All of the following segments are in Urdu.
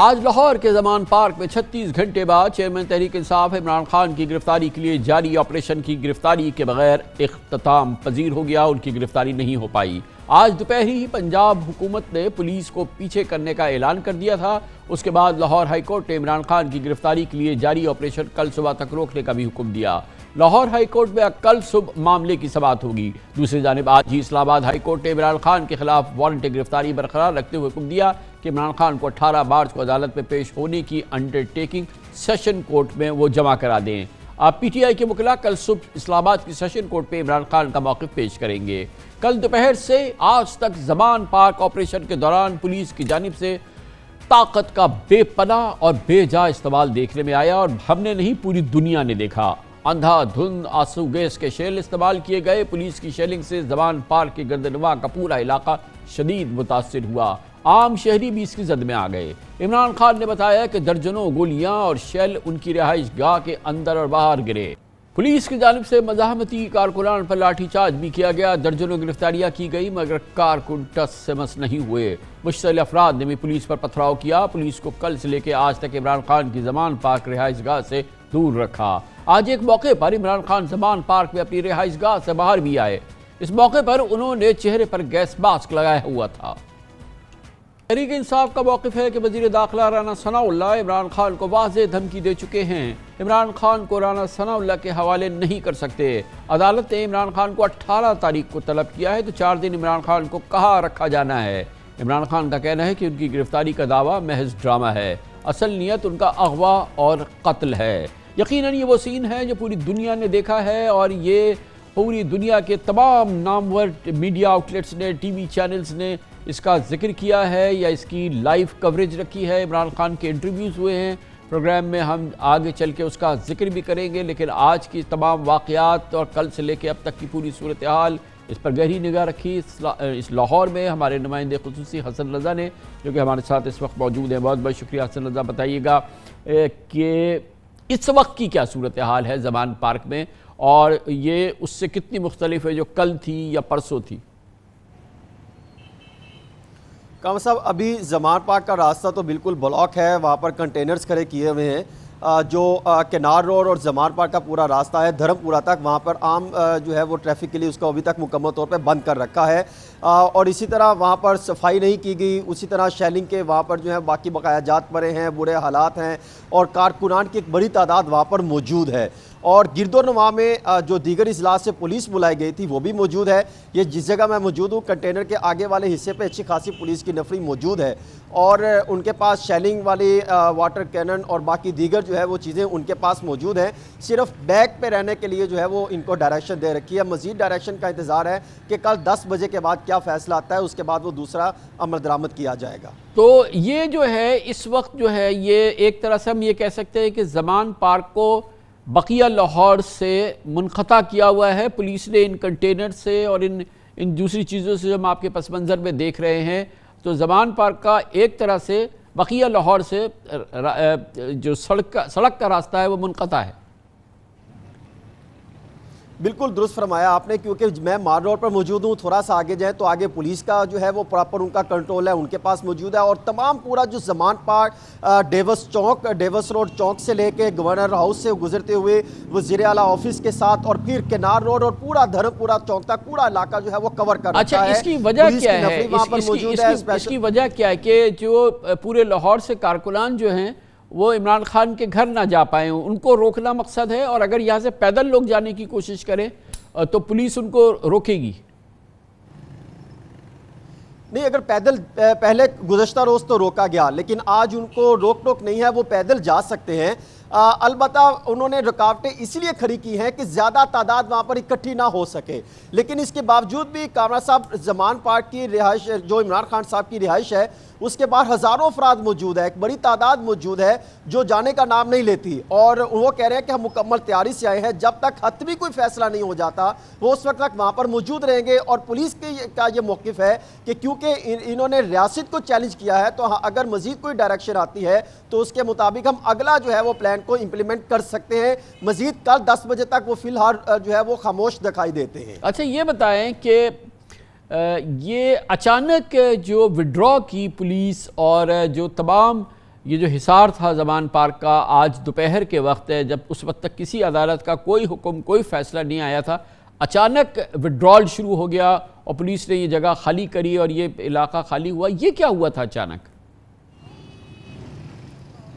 آج لاہور کے زمان پارک میں 36 گھنٹے بعد چیئرمین تحریک انصاف عمران خان کی گرفتاری کے لیے جاری آپریشن کی گرفتاری کے بغیر اختتام پذیر ہو گیا۔ ان کی گرفتاری نہیں ہو پائی۔ آج دوپہر ہی پنجاب حکومت نے پولیس کو پیچھے کرنے کا اعلان کر دیا تھا۔ اس کے بعد لاہور ہائی کورٹ نے عمران خان کی گرفتاری کے لیے جاری آپریشن کل صبح تک روکنے کا بھی حکم دیا۔ لاہور ہائی کورٹ میں کل صبح معاملے کی سماعت ہوگی۔ دوسری جانب آج ہی اسلام آباد ہائی کورٹ نے عمران خان کے خلاف وارنٹ گرفتاری برقرار رکھتے ہوئے حکم دیا کہ عمران خان کو 18 مارچ کو عدالت میں پیش ہونے کی انڈر ٹیکنگ سیشن کورٹ میں وہ جمع کرا دیں۔ آپ پی ٹی آئی کے وکلاء کل صبح اسلام آباد کی سیشن کورٹ پہ عمران خان کا موقف پیش کریں گے۔ کل دوپہر سے آج تک زمان پارک آپریشن کے دوران پولیس کی جانب سے طاقت کا بے پناہ اور بے جا استعمال دیکھنے میں آیا اور ہم نے نہیں پوری دنیا نے دیکھا۔ اندھا دھند آنسو گیس کے شیل استعمال کیے گئے۔ پولیس کی شیلنگ سے زمان پارک کے گردنواں کا پورا علاقہ شدید متاثر ہوا۔ عام شہری بھی اس کی زد میں آ گئے۔ عمران خان نے بتایا کہ درجنوں گولیاں اور شیل ان کی رہائش گاہ کے اندر اور باہر گرے۔ پولیس کی جانب سے مزاحمتی کارکنان پر لاٹھی چارج بھی کیا گیا۔ درجنوں گرفتاریاں کی گئی مگر کارکن ٹس سے مس نہیں ہوئے۔ مشتعل افراد نے بھی پولیس پر پتھراؤ کیا۔ پولیس کو کل سے لے کے آج تک عمران خان کی زمان پارک رہائش گاہ سے دور رکھا۔ آج ایک موقع پر عمران خان زمان پارک میں اپنی رہائش گاہ سے باہر بھی آئے۔ اس موقع پر انہوں نے چہرے پر گیس ماسک لگایا ہوا تھا۔ تحریک انصاف کا موقف ہے کہ وزیر داخلہ رانا ثناء اللہ عمران خان کو واضح دھمکی دے چکے ہیں۔ عمران خان کو رانا ثناء اللہ کے حوالے نہیں کر سکتے۔ عدالت نے عمران خان کو 18 تاریخ کو طلب کیا ہے تو 4 دن عمران خان کو کہاں رکھا جانا ہے۔ عمران خان کا کہنا ہے کہ ان کی گرفتاری کا دعویٰ محض ڈرامہ ہے، اصل نیت ان کا اغوا اور قتل ہے۔ یقیناً یہ وہ سین ہے جو پوری دنیا نے دیکھا ہے اور یہ پوری دنیا کے تمام نامور میڈیا آؤٹلیٹس نے، ٹی وی چینلز نے اس کا ذکر کیا ہے یا اس کی لائیو کوریج رکھی ہے۔ عمران خان کے انٹرویوز ہوئے ہیں پروگرام میں، ہم آگے چل کے اس کا ذکر بھی کریں گے، لیکن آج کی تمام واقعات اور کل سے لے کے اب تک کی پوری صورتحال اس پر گہری نگاہ رکھی۔ اس لاہور میں ہمارے نمائندے خصوصی حسن رضا نے، جو کہ ہمارے ساتھ اس وقت موجود ہیں۔ بہت بہت شکریہ حسن رضا۔ بتائیے گا کہ اس وقت کی کیا صورتحال ہے زمان پارک میں اور یہ اس سے کتنی مختلف ہے جو کل تھی یا پرسوں تھی؟ کامر صاحب، ابھی زمان پارک کا راستہ تو بالکل بلاک ہے، وہاں پر کنٹینرز کھڑے کیے ہوئے ہیں۔ جو کنار روڈ اور زمان پارک کا پورا راستہ ہے دھرم پورہ تک، وہاں پر عام جو ہے وہ ٹریفک کے لیے اس کو ابھی تک مکمل طور پہ بند کر رکھا ہے، اور اسی طرح وہاں پر صفائی نہیں کی گئی۔ اسی طرح شیلنگ کے وہاں پر جو ہے باقی بقایا جات پڑے ہیں، برے حالات ہیں اور کارکنان کی ایک بڑی تعداد وہاں پر موجود ہے، اور گرد و نواح میں جو دیگر اضلاع سے پولیس بلائی گئی تھی وہ بھی موجود ہے۔ یہ جس جگہ میں موجود ہوں، کنٹینر کے آگے والے حصے پہ اچھی خاصی پولیس کی نفری موجود ہے، اور ان کے پاس شیلنگ والی واٹر کینن اور باقی دیگر جو ہے وہ چیزیں ان کے پاس موجود ہیں۔ صرف بیک پہ رہنے کے لیے جو ہے وہ ان کو ڈائریکشن دے رکھی ہے۔ مزید ڈائریکشن کا انتظار ہے کہ کل 10 بجے کے بعد کیا فیصلہ آتا ہے، اس کے بعد وہ دوسرا عمل درآمد کیا جائے گا۔ تو یہ جو ہے اس وقت جو ہے یہ ایک طرح سے ہم یہ کہہ سکتے ہیں کہ زمان پارک کو بقیہ لاہور سے منقطع کیا ہوا ہے پولیس نے، ان کنٹینر سے اور ان دوسری چیزوں سے جو ہم آپ کے پس منظر میں دیکھ رہے ہیں۔ تو زمان پارک کا ایک طرح سے بقیہ لاہور سے جو سڑک کا راستہ ہے وہ منقطع ہے۔ بالکل درست فرمایا آپ نے، کیونکہ میں مار روڈ پر موجود ہوں، تھوڑا سا آگے جائیں تو آگے پولیس کا جو ہے وہ پراپر ان کا کنٹرول ہے، ان کے پاس موجود ہے، اور تمام پورا جو زمان پارک ڈیوس روڈ چوک سے لے کے گورنر ہاؤس سے گزرتے ہوئے وزیر اعلیٰ آفس کے ساتھ اور پھر کنار روڈ اور پورا دھرم پورا چوک تک پورا علاقہ جو ہے وہ کور کر رکھا ہے۔ اچھا، اس کی وجہ کیا ہے؟ اس کی وجہ کیا ہے کہ جو پورے لاہور سے کارکنان جو ہیں وہ عمران خان کے گھر نہ جا پائے ہوں، ان کو روکنا مقصد ہے، اور اگر یہاں سے پیدل لوگ جانے کی کوشش کریں تو پولیس ان کو روکے گی؟ نہیں، اگر پیدل پہلے گزشتہ روز تو روکا گیا، لیکن آج ان کو روک ٹوک نہیں ہے، وہ پیدل جا سکتے ہیں۔ البتہ انہوں نے رکاوٹیں اس لیے کھڑی کی ہیں کہ زیادہ تعداد وہاں پر اکٹھی نہ ہو سکے، لیکن اس کے باوجود بھی کامرا صاحب زمان پارک کی رہائش جو عمران خان صاحب کی رہائش ہے اس کے باہر ہزاروں افراد موجود ہے، ایک بڑی تعداد موجود ہے جو جانے کا نام نہیں لیتی، اور وہ کہہ رہے ہیں کہ ہم مکمل تیاری سے آئے ہیں، جب تک حتمی کوئی فیصلہ نہیں ہو جاتا وہ اس وقت تک وہاں پر موجود رہیں گے۔ اور پولیس کا یہ موقف ہے کہ کیونکہ انہوں نے ریاست کو چیلنج کیا ہے تو اگر مزید کوئی ڈائریکشن آتی ہے تو اس کے مطابق ہم اگلا جو ہے وہ پلان کو امپلیمنٹ کر سکتے ہیں۔ مزید کل 10 بجے تک وہ فی الحال جو ہے وہ خاموش دکھائی دیتے ہیں۔ اچھا، یہ بتائیں کہ یہ اچانک جو وڈرا کی پولیس اور جو تمام یہ جو حصار تھا زمان پارک کا آج دوپہر کے وقت ہے، جب اس وقت تک کسی عدالت کا کوئی حکم کوئی فیصلہ نہیں آیا تھا، اچانک وڈرال شروع ہو گیا اور پولیس نے یہ جگہ خالی کری اور یہ علاقہ خالی ہوا. یہ کیا ہوا تھا اچانک؟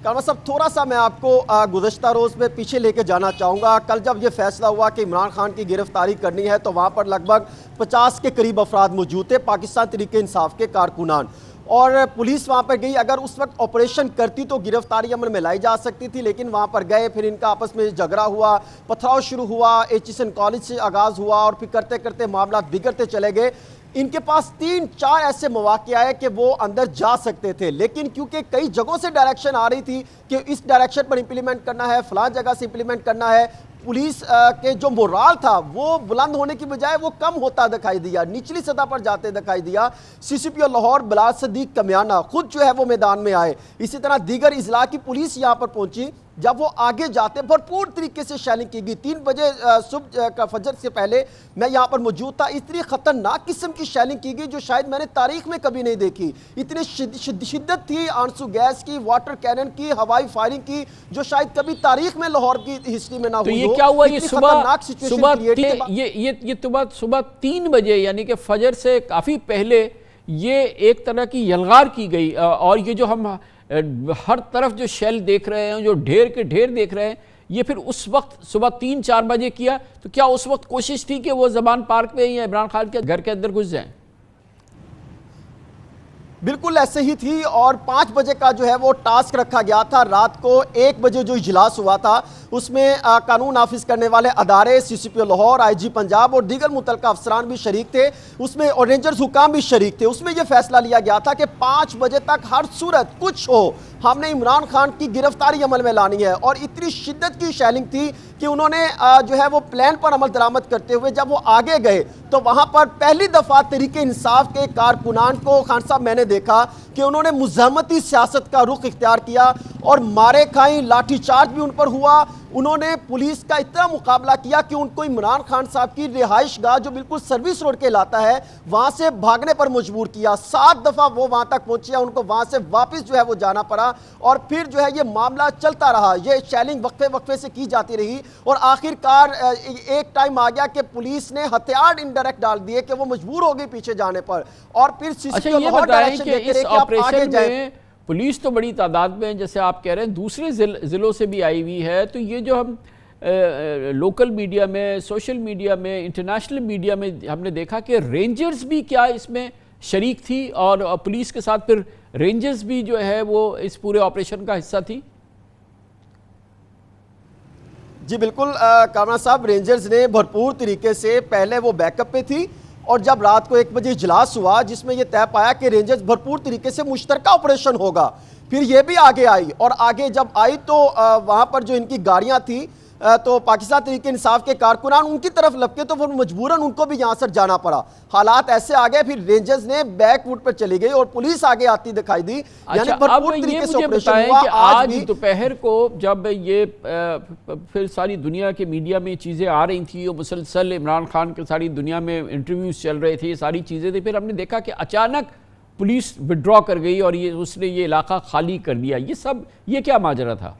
کامران صاحب تھوڑا سا میں آپ کو گزشتہ روز میں پیچھے لے کے جانا چاہوں گا. کل جب یہ فیصلہ ہوا کہ عمران خان کی گرفتاری کرنی ہے تو وہاں پر لگ بھگ 50 کے قریب افراد موجود تھے، پاکستان تحریک انصاف کے کارکنان، اور پولیس وہاں پر گئی. اگر اس وقت آپریشن کرتی تو گرفتاری عمل میں لائی جا سکتی تھی، لیکن وہاں پر گئے، پھر ان کا آپس میں جھگڑا ہوا، پتھراؤ شروع ہوا، ایچیسن کالج سے آغاز ہوا اور پھر کرتے کرتے معاملات بگڑتے چلے گئے. ان کے پاس 3-4 ایسے مواقع آئے کہ وہ اندر جا سکتے تھے، لیکن کیونکہ کئی جگہوں سے ڈائریکشن آ رہی تھی کہ اس ڈائریکشن پر امپلیمنٹ کرنا ہے، فلاں جگہ سے امپلیمنٹ کرنا ہے، پولیس کے جو مورال تھا وہ بلند ہونے کی بجائے وہ کم ہوتا دکھائی دیا، نچلی سطح پر جاتے دکھائی دیا. سی سی پی او لاہور بلال صدیق کمیانہ خود جو ہے وہ میدان میں آئے. اسی طرح دیگر اضلاع کی پولیس یہاں پر پہنچی. جب وہ آگے جاتے بھرپور طریقے سے شیلنگ کی گئی. 3 بجے صبح کا فجر سے پہلے میں یہاں پر موجود تھا. اتنی خطرناک قسم کی شیلنگ کی گئی جو شاید میں نے تاریخ میں کبھی نہیں دیکھی. اتنی شدت تھی آنسو گیس کی، واٹر کینن کی، ہوائی فائرنگ کی، جو شاید کبھی تاریخ میں لاہور کی ہسٹری میں نہ ہوئی ہو. یہ کیا ہوا؟ یہ صبح 3 بجے یعنی کہ فجر سے کافی پہلے یہ ایک طرح کی یلغار کی گئی، اور یہ جو ہم ہر طرف جو شیل دیکھ رہے ہیں، جو ڈھیر کے ڈھیر دیکھ رہے ہیں، یہ پھر اس وقت صبح 3-4 بجے کیا. تو کیا اس وقت کوشش تھی کہ وہ زمان پارک میں یا عمران خان کے گھر کے اندر گھس جائیں؟ بالکل ایسے ہی تھی، اور 5 بجے کا جو ہے وہ ٹاسک رکھا گیا تھا. رات کو 1 بجے جو اجلاس ہوا تھا اس میں قانون نافذ کرنے والے ادارے، سی سی پی او لاہور، آئی جی پنجاب اور دیگر متعلقہ افسران بھی شریک تھے اس میں، اور رینجرز حکام بھی شریک تھے. اس میں یہ فیصلہ لیا گیا تھا کہ 5 بجے تک ہر صورت کچھ ہو ہم نے عمران خان کی گرفتاری عمل میں لانی ہے. اور اتنی شدت کی شیلنگ تھی کہ انہوں نے جو ہے وہ پلان پر عمل درآمد کرتے ہوئے جب وہ آگے گئے تو وہاں پر پہلی دفعہ تحریک انصاف کے کارکنان کو خان صاحب میں نے دیکھا کہ انہوں نے مزاحمتی سیاست کا رخ اختیار کیا اور مارے کھائیں، لاٹھی چارج بھی ان پر ہوا. انہوں نے پولیس کا اتنا مقابلہ کیا کہ ان کو عمران خان صاحب کی رہائش گاہ جو بالکل سروس روڈ کے علاقہ ہے وہاں سے بھاگنے پر مجبور کیا. 7 دفعہ وہ وہاں تک پہنچیا، ان کو وہاں سے واپس جو ہے وہ جانا پڑا، اور پھر جو ہے یہ معاملہ چلتا رہا. یہ شیلنگ وقفے وقفے سے کی جاتی رہی، اور آخر کار ایک ٹائم آ گیا کہ پولیس نے ہتھیار انڈائریکٹ ڈال دیے کہ وہ مجبور ہو گئی پیچھے جانے پر. اور پھر سی سی پی او لاہور ڈائریکشن دیتے رہے کہ آپ آگے جائیں. پولیس تو بڑی تعداد میں جیسے آپ کہہ رہے ہیں دوسرے ضلعوں سے بھی آئی ہوئی ہے. تو یہ جو ہم لوکل میڈیا میں، سوشل میڈیا میں، انٹرنیشنل میڈیا میں ہم نے دیکھا کہ رینجرز بھی کیا اس میں شریک تھی، اور پولیس کے ساتھ پھر رینجرز بھی جو ہے وہ اس پورے آپریشن کا حصہ تھی. جی بالکل کامران صاحب، رینجرز نے بھرپور طریقے سے پہلے وہ بیک اپ پہ تھی، اور جب رات کو 1 بجے اجلاس ہوا جس میں یہ طے پایا کہ رینجرز بھرپور طریقے سے مشترکہ آپریشن ہوگا، پھر یہ بھی آگے آئی. اور آگے جب آئی تو وہاں پر جو ان کی گاڑیاں تھیں تو پاکستان تحریک انصاف کے کارکنان ان کی طرف لپکے تو مجبوراً ان کو بھی یہاں سے جانا پڑا. حالات ایسے آگئے، پھر رینجرز نے بیک ووڈ پر چلی گئی اور پولیس آگے آتی دکھائی دی. یعنی بھرپور طریقے سے آپریشن ہوا. آج دوپہر کو جب یہ پھر ساری دنیا کے میڈیا میں چیزیں آ رہی تھیں اور مسلسل عمران خان کے ساری دنیا میں انٹرویوز چل رہے تھے، یہ ساری چیزیں تھیں، پھر ہم نے دیکھا کہ اچانک پولیس وڈرا کر گئی اور اس نے یہ علاقہ خالی کر دیا. یہ کیا ماجرا تھا؟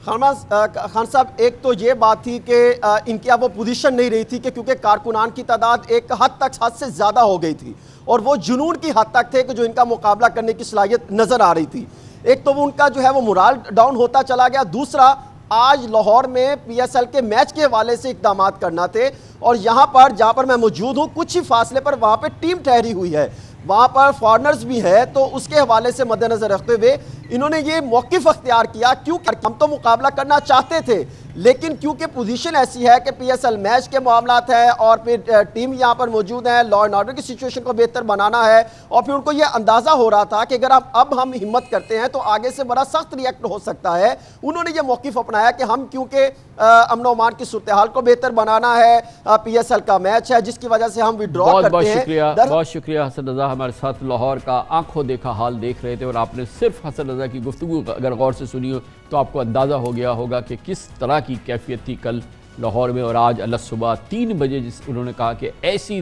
خان صاحب، ایک تو یہ بات تھی کہ ان کی اب وہ پوزیشن نہیں رہی تھی کہ کیونکہ کارکنان کی تعداد ایک حد سے زیادہ ہو گئی تھی اور وہ جنون کی حد تک تھے کہ جو ان کا مقابلہ کرنے کی صلاحیت نظر آ رہی تھی. ایک تو وہ ان کا جو ہے وہ مورال ڈاؤن ہوتا چلا گیا. دوسرا، آج لاہور میں پی ایس ایل کے میچ کے حوالے سے اقدامات کرنا تھے، اور یہاں پر جہاں پر میں موجود ہوں کچھ ہی فاصلے پر وہاں پہ ٹیم ٹھہری ہوئی ہے، وہاں پر فارنرز بھی ہے. تو اس کے حوالے سے مد نظر رکھتے ہوئے انہوں نے یہ موقف اختیار کیا، کیونکہ ہم تو مقابلہ کرنا چاہتے تھے لیکن کیونکہ پوزیشن ایسی ہے کہ پی ایس ایل میچ کے معاملات ہیں اور پھر ٹیم یہاں پر موجود ہیں، لا اینڈ آرڈر کی سچویشن کو بہتر بنانا ہے، اور پھر ان کو یہ اندازہ ہو رہا تھا کہ اگر اب ہم ہمت کرتے ہیں تو آگے سے بڑا سخت ریئیکٹ ہو سکتا ہے. انہوں نے یہ موقف اپنایا کہ ہم کیونکہ امن و امان کی صورتحال کو بہتر بنانا ہے، پی ایس ایل کا میچ ہے جس کی وجہ سے ہم وڈرا کرتے ہیں. بہت شکریہ حسن رضا، ہمارے ساتھ لاہور کا آنکھوں دیکھا حال دیکھ رہے تھے، اور آپ نے صرف حسن رضا کی گفتگو اگر غور سے سنی ہو تو آپ کو اندازہ ہو گیا ہوگا کہ کس طرح کی کیفیت تھی کل لاہور میں. اور آج صبح 3 بجے انہوں نے کہا کہ ایسی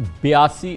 82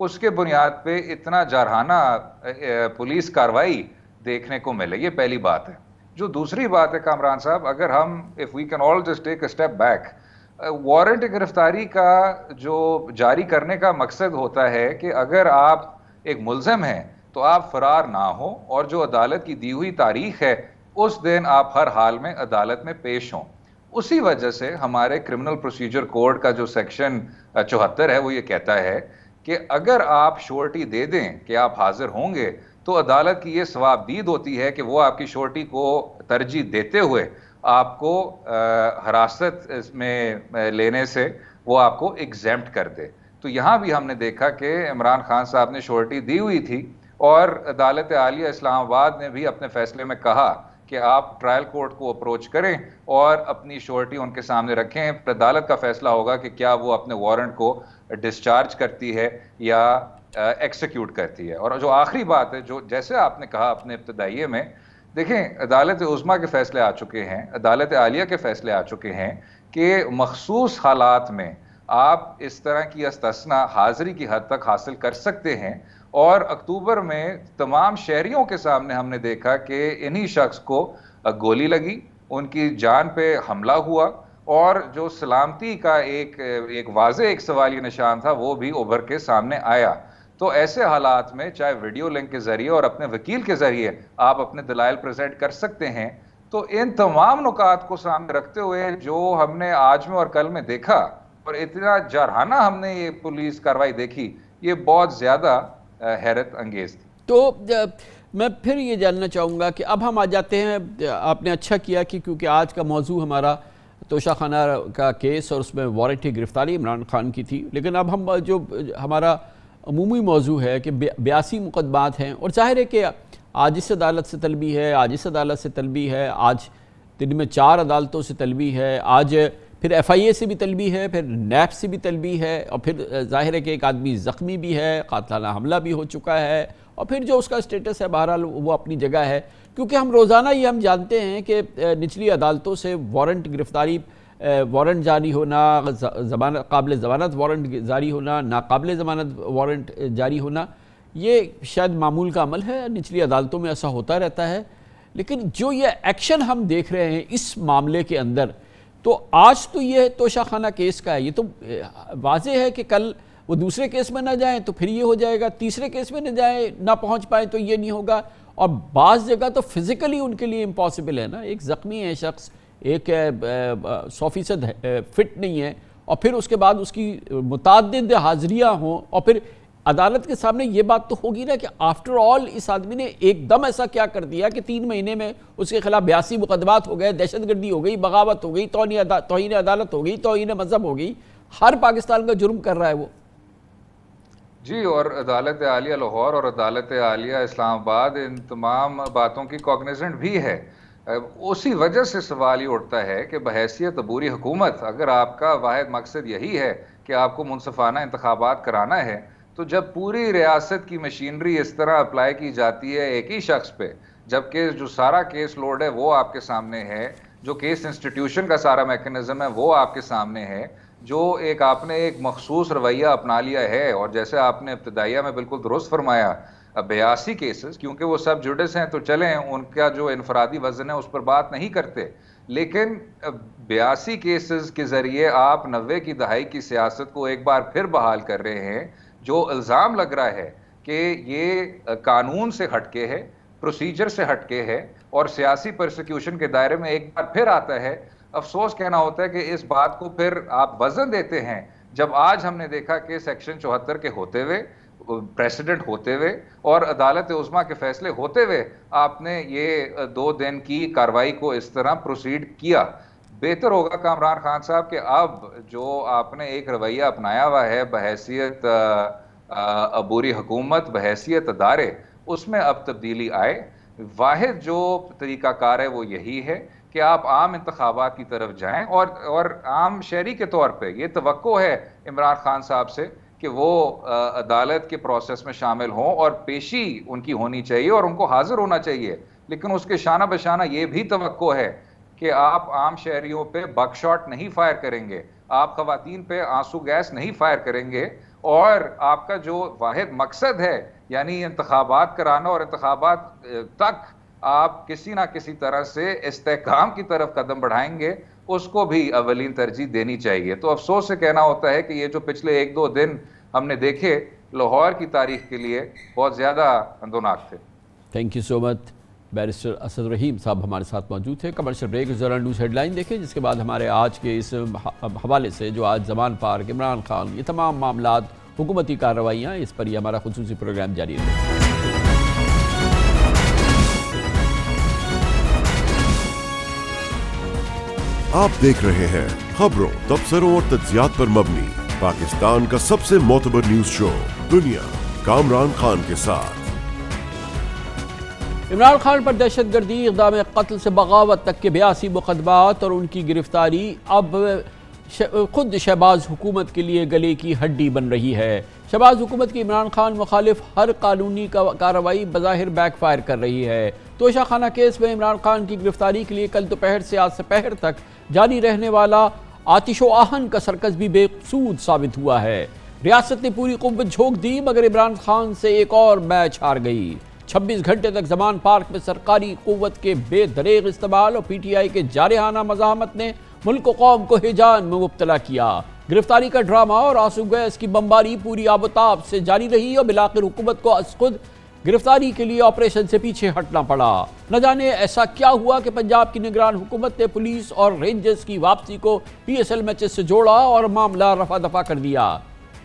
اس کے بنیاد پہ اتنا جارحانہ پولیس کاروائی دیکھنے کو ملے. یہ پہلی بات ہے. جو دوسری بات ہے کامران صاحب, اگر ہم if we can all just take a step back, warrant گرفتاری کا جو جاری کرنے کا مقصد ہوتا ہے کہ اگر آپ ایک ملزم ہیں تو آپ فرار نہ ہوں, اور جو عدالت کی دی ہوئی تاریخ ہے اس دن آپ ہر حال میں عدالت میں پیش ہوں. اسی وجہ سے ہمارے کرمنل پروسیجر کوڈ کا جو سیکشن 74 ہے وہ یہ کہتا ہے کہ اگر آپ شورٹی دے دیں کہ آپ حاضر ہوں گے تو عدالت کی یہ ثوابدید ہوتی ہے کہ وہ آپ کی شورٹی کو ترجیح دیتے ہوئے آپ کو حراست میں لینے سے وہ آپ کو ایگزیمپٹ کر دے. تو یہاں بھی ہم نے دیکھا کہ عمران خان صاحب نے شورٹی دی ہوئی تھی, اور عدالت عالیہ اسلام آباد نے بھی اپنے فیصلے میں کہا کہ آپ ٹرائل کورٹ کو اپروچ کریں اور اپنی شورٹی ان کے سامنے رکھیں. عدالت کا فیصلہ ہوگا کہ کیا وہ اپنے وارنٹ کو ڈسچارج کرتی ہے یا ایکسیکیوٹ کرتی ہے. اور جو آخری بات ہے, جو جیسے آپ نے کہا اپنے ابتدائیے میں, دیکھیں عدالت عظمیٰ کے فیصلے آ چکے ہیں, عدالت عالیہ کے فیصلے آ چکے ہیں کہ مخصوص حالات میں آپ اس طرح کی استثنا حاضری کی حد تک حاصل کر سکتے ہیں. اور اکتوبر میں تمام شہریوں کے سامنے ہم نے دیکھا کہ انہی شخص کو گولی لگی, ان کی جان پہ حملہ ہوا, اور جو سلامتی کا ایک واضح ایک سوالی نشان تھا وہ بھی ابھر کے سامنے آیا. تو ایسے حالات میں چاہے ویڈیو لنک کے ذریعے اور اپنے وکیل کے ذریعے آپ اپنے دلائل پریزنٹ کر سکتے ہیں. تو ان تمام نکات کو سامنے رکھتے ہوئے جو ہم نے آج میں اور کل میں دیکھا, اور اتنا جارحانہ ہم نے یہ پولیس کاروائی دیکھی, یہ بہت زیادہ حیرت انگیز تھی. تو میں پھر یہ جاننا چاہوں گا کہ اب ہم آ جاتے ہیں, آپ نے اچھا کیا کہ کیونککہ آج کا موضوع ہمارا توشہ خانہ کا کیس اور اس میں وارنٹی گرفتاری عمران خان کی تھی, لیکن اب ہم جو ہمارا عمومی موضوع ہے کہ 82 مقدمات ہیں, اور ظاہر ہے کہ آج اس عدالت سے طلبی ہے, آج اس عدالت سے طلبی ہے, آج دن میں 4 عدالتوں سے طلبی ہے, آج پھر FIA سے بھی طلبی ہے, پھر نیب سے بھی طلبی ہے, اور پھر ظاہر ہے کہ ایک آدمی زخمی بھی ہے, قاتلانہ حملہ بھی ہو چکا ہے, اور پھر جو اس کا سٹیٹس ہے بہرحال وہ اپنی جگہ ہے. کیونکہ ہم روزانہ یہ ہم جانتے ہیں کہ نچلی عدالتوں سے وارنٹ گرفتاری, وارنٹ جاری ہونا, قابل ضمانت وارنٹ جاری ہونا, ناقابل ضمانت وارنٹ جاری ہونا, یہ شاید معمول کا عمل ہے, نچلی عدالتوں میں ایسا ہوتا رہتا ہے. لیکن جو یہ ایکشن ہم دیکھ رہے ہیں اس معاملے کے اندر, تو آج تو یہ توشہ خانہ کیس کا ہے, یہ تو واضح ہے کہ کل وہ دوسرے کیس میں نہ جائیں تو پھر یہ ہو جائے گا, تیسرے کیس میں نہ پہنچ پائیں تو یہ نہیں ہوگا, اور بعض جگہ تو فزیکلی ان کے لیے امپاسبل ہے نا. ایک زخمی ہے شخص, ایک 100% فٹ نہیں ہے, اور پھر اس کے بعد اس کی متعدد حاضریاں ہوں, اور پھر عدالت کے سامنے یہ بات تو ہوگی نا کہ آفٹر آل اس آدمی نے ایک دم ایسا کیا کر دیا کہ 3 مہینے میں اس کے خلاف 82 مقدمات ہو گئے, دہشت گردی ہو گئی, بغاوت ہو گئی, توہین عدالت ہو گئی, توہین مذہب ہو گئی, ہر پاکستان کا جرم کر رہا ہے وہ. جی, اور عدالت عالیہ لاہور اور عدالت عالیہ اسلام آباد ان تمام باتوں کی کوگنیزنٹ بھی ہے. اسی وجہ سے سوال یہ اٹھتا ہے کہ بحیثیت عبوری حکومت اگر آپ کا واحد مقصد یہی ہے کہ آپ کو منصفانہ انتخابات کرانا ہے, تو جب پوری ریاست کی مشینری اس طرح اپلائی کی جاتی ہے ایک ہی شخص پہ, جبکہ جو سارا کیس لوڈ ہے وہ آپ کے سامنے ہے, جو کیس انسٹیٹیوشن کا سارا میکنزم ہے وہ آپ کے سامنے ہے, جو آپ نے ایک مخصوص رویہ اپنا لیا ہے, اور جیسے آپ نے ابتدائیہ میں بالکل درست فرمایا 82 کیسز, کیونکہ وہ سب جوڈس ہیں تو چلیں ان کا جو انفرادی وزن ہے اس پر بات نہیں کرتے, لیکن 82 کیسز کے ذریعے آپ 90 کی دہائی کی سیاست کو ایک بار پھر بحال کر رہے ہیں, جو الزام لگ رہا ہے کہ یہ قانون سے ہٹ کے ہے, پروسیجر سے ہٹ کے ہے, اور سیاسی پرسیکیوشن کے دائرے میں ایک بار پھر آتا ہے. افسوس کہنا ہوتا ہے کہ اس بات کو پھر آپ وزن دیتے ہیں جب آج ہم نے دیکھا کہ سیکشن 74 کے ہوتے ہوئے, پریسیڈنٹ ہوتے ہوئے, اور عدالت عظمیٰ کے فیصلے ہوتے ہوئے آپ نے یہ 2 دن کی کاروائی کو اس طرح پروسیڈ کیا. بہتر ہوگا کامران خان صاحب کہ اب جو آپ نے ایک رویہ اپنایا ہوا ہے بحیثیت عبوری حکومت, بحیثیت ادارے, اس میں اب تبدیلی آئے. واحد جو طریقہ کار ہے وہ یہی ہے کہ آپ عام انتخابات کی طرف جائیں, اور عام شہری کے طور پہ یہ توقع ہے عمران خان صاحب سے کہ وہ عدالت کے پروسیس میں شامل ہوں, اور پیشی ان کی ہونی چاہیے اور ان کو حاضر ہونا چاہیے. لیکن اس کے شانہ بشانہ یہ بھی توقع ہے کہ آپ عام شہریوں پہ بک شاٹ نہیں فائر کریں گے, آپ خواتین پہ آنسو گیس نہیں فائر کریں گے, اور آپ کا جو واحد مقصد ہے یعنی انتخابات کرانا اور انتخابات تک آپ کسی نہ کسی طرح سے استحکام کی طرف قدم بڑھائیں گے، اس کو بھی اولین ترجیح دینی چاہیے۔ تو افسوس سے کہنا ہوتا ہے کہ یہ جو پچھلے 1-2 دن ہم نے دیکھے لاہور کی تاریخ کے لیے بہت زیادہ اندوناک تھے۔ Thank you so much. Barrister Asad Rahim صاحب ہمارے ساتھ موجود تھے۔ کمرشل بریک کے دوران نیوز ہیڈ لائن دیکھیں، جس کے بعد ہمارے آج کے اس حوالے سے جو آج زمان پارک، عمران خان، یہ تمام معاملات، حکومتی کارروائیاں، اس پر یہ ہمارا خصوصی پروگرام جاری رہے۔ آپ دیکھ رہے ہیں خبروں، تبصروں اور تجزیات پر مبنی پاکستان کا سب سے معتبر نیوز شو دنیا، کامران خان کے ساتھ۔ عمران خان پر دہشت گردی، اقدام قتل سے بغاوت تک کے 82 مقدمات اور ان کی گرفتاری اب خود شہباز حکومت کے لیے گلے کی ہڈی بن رہی ہے۔ شہباز حکومت کی عمران خان مخالف ہر قانونی کارروائی بظاہر بیک فائر کر رہی ہے۔ توشہ خانہ کیس میں عمران خان کی گرفتاری کے لیے کل دوپہر سے آج سپہر تک جاری رہنے والا آتش و آہن کا سرکس بھی بے سود ثابت ہوا ہے۔ ریاست نے پوری قوت جھونک دی مگر عمران خان سے ایک اور میچ ہار گئی۔ 26 گھنٹے تک زمان پارک میں سرکاری قوت کے بے دریغ استعمال اور پی ٹی آئی کے جارحانہ مزاحمت نے ملک و قوم کو ہیجان میں مبتلا کیا۔ گرفتاری کا ڈرامہ اور آنسو گیس کی بمباری پوری آب و تاب سے جاری رہی اور بالآخر حکومت کو از خود گرفتاری کے لیے آپریشن سے پیچھے ہٹنا پڑا۔ نہ جانے ایسا کیا ہوا کہ پنجاب کی نگران حکومت نے پولیس اور رینجرز کی واپسی کو پی ایس ایل میچز سے جوڑا اور معاملہ رفع دفع کر دیا۔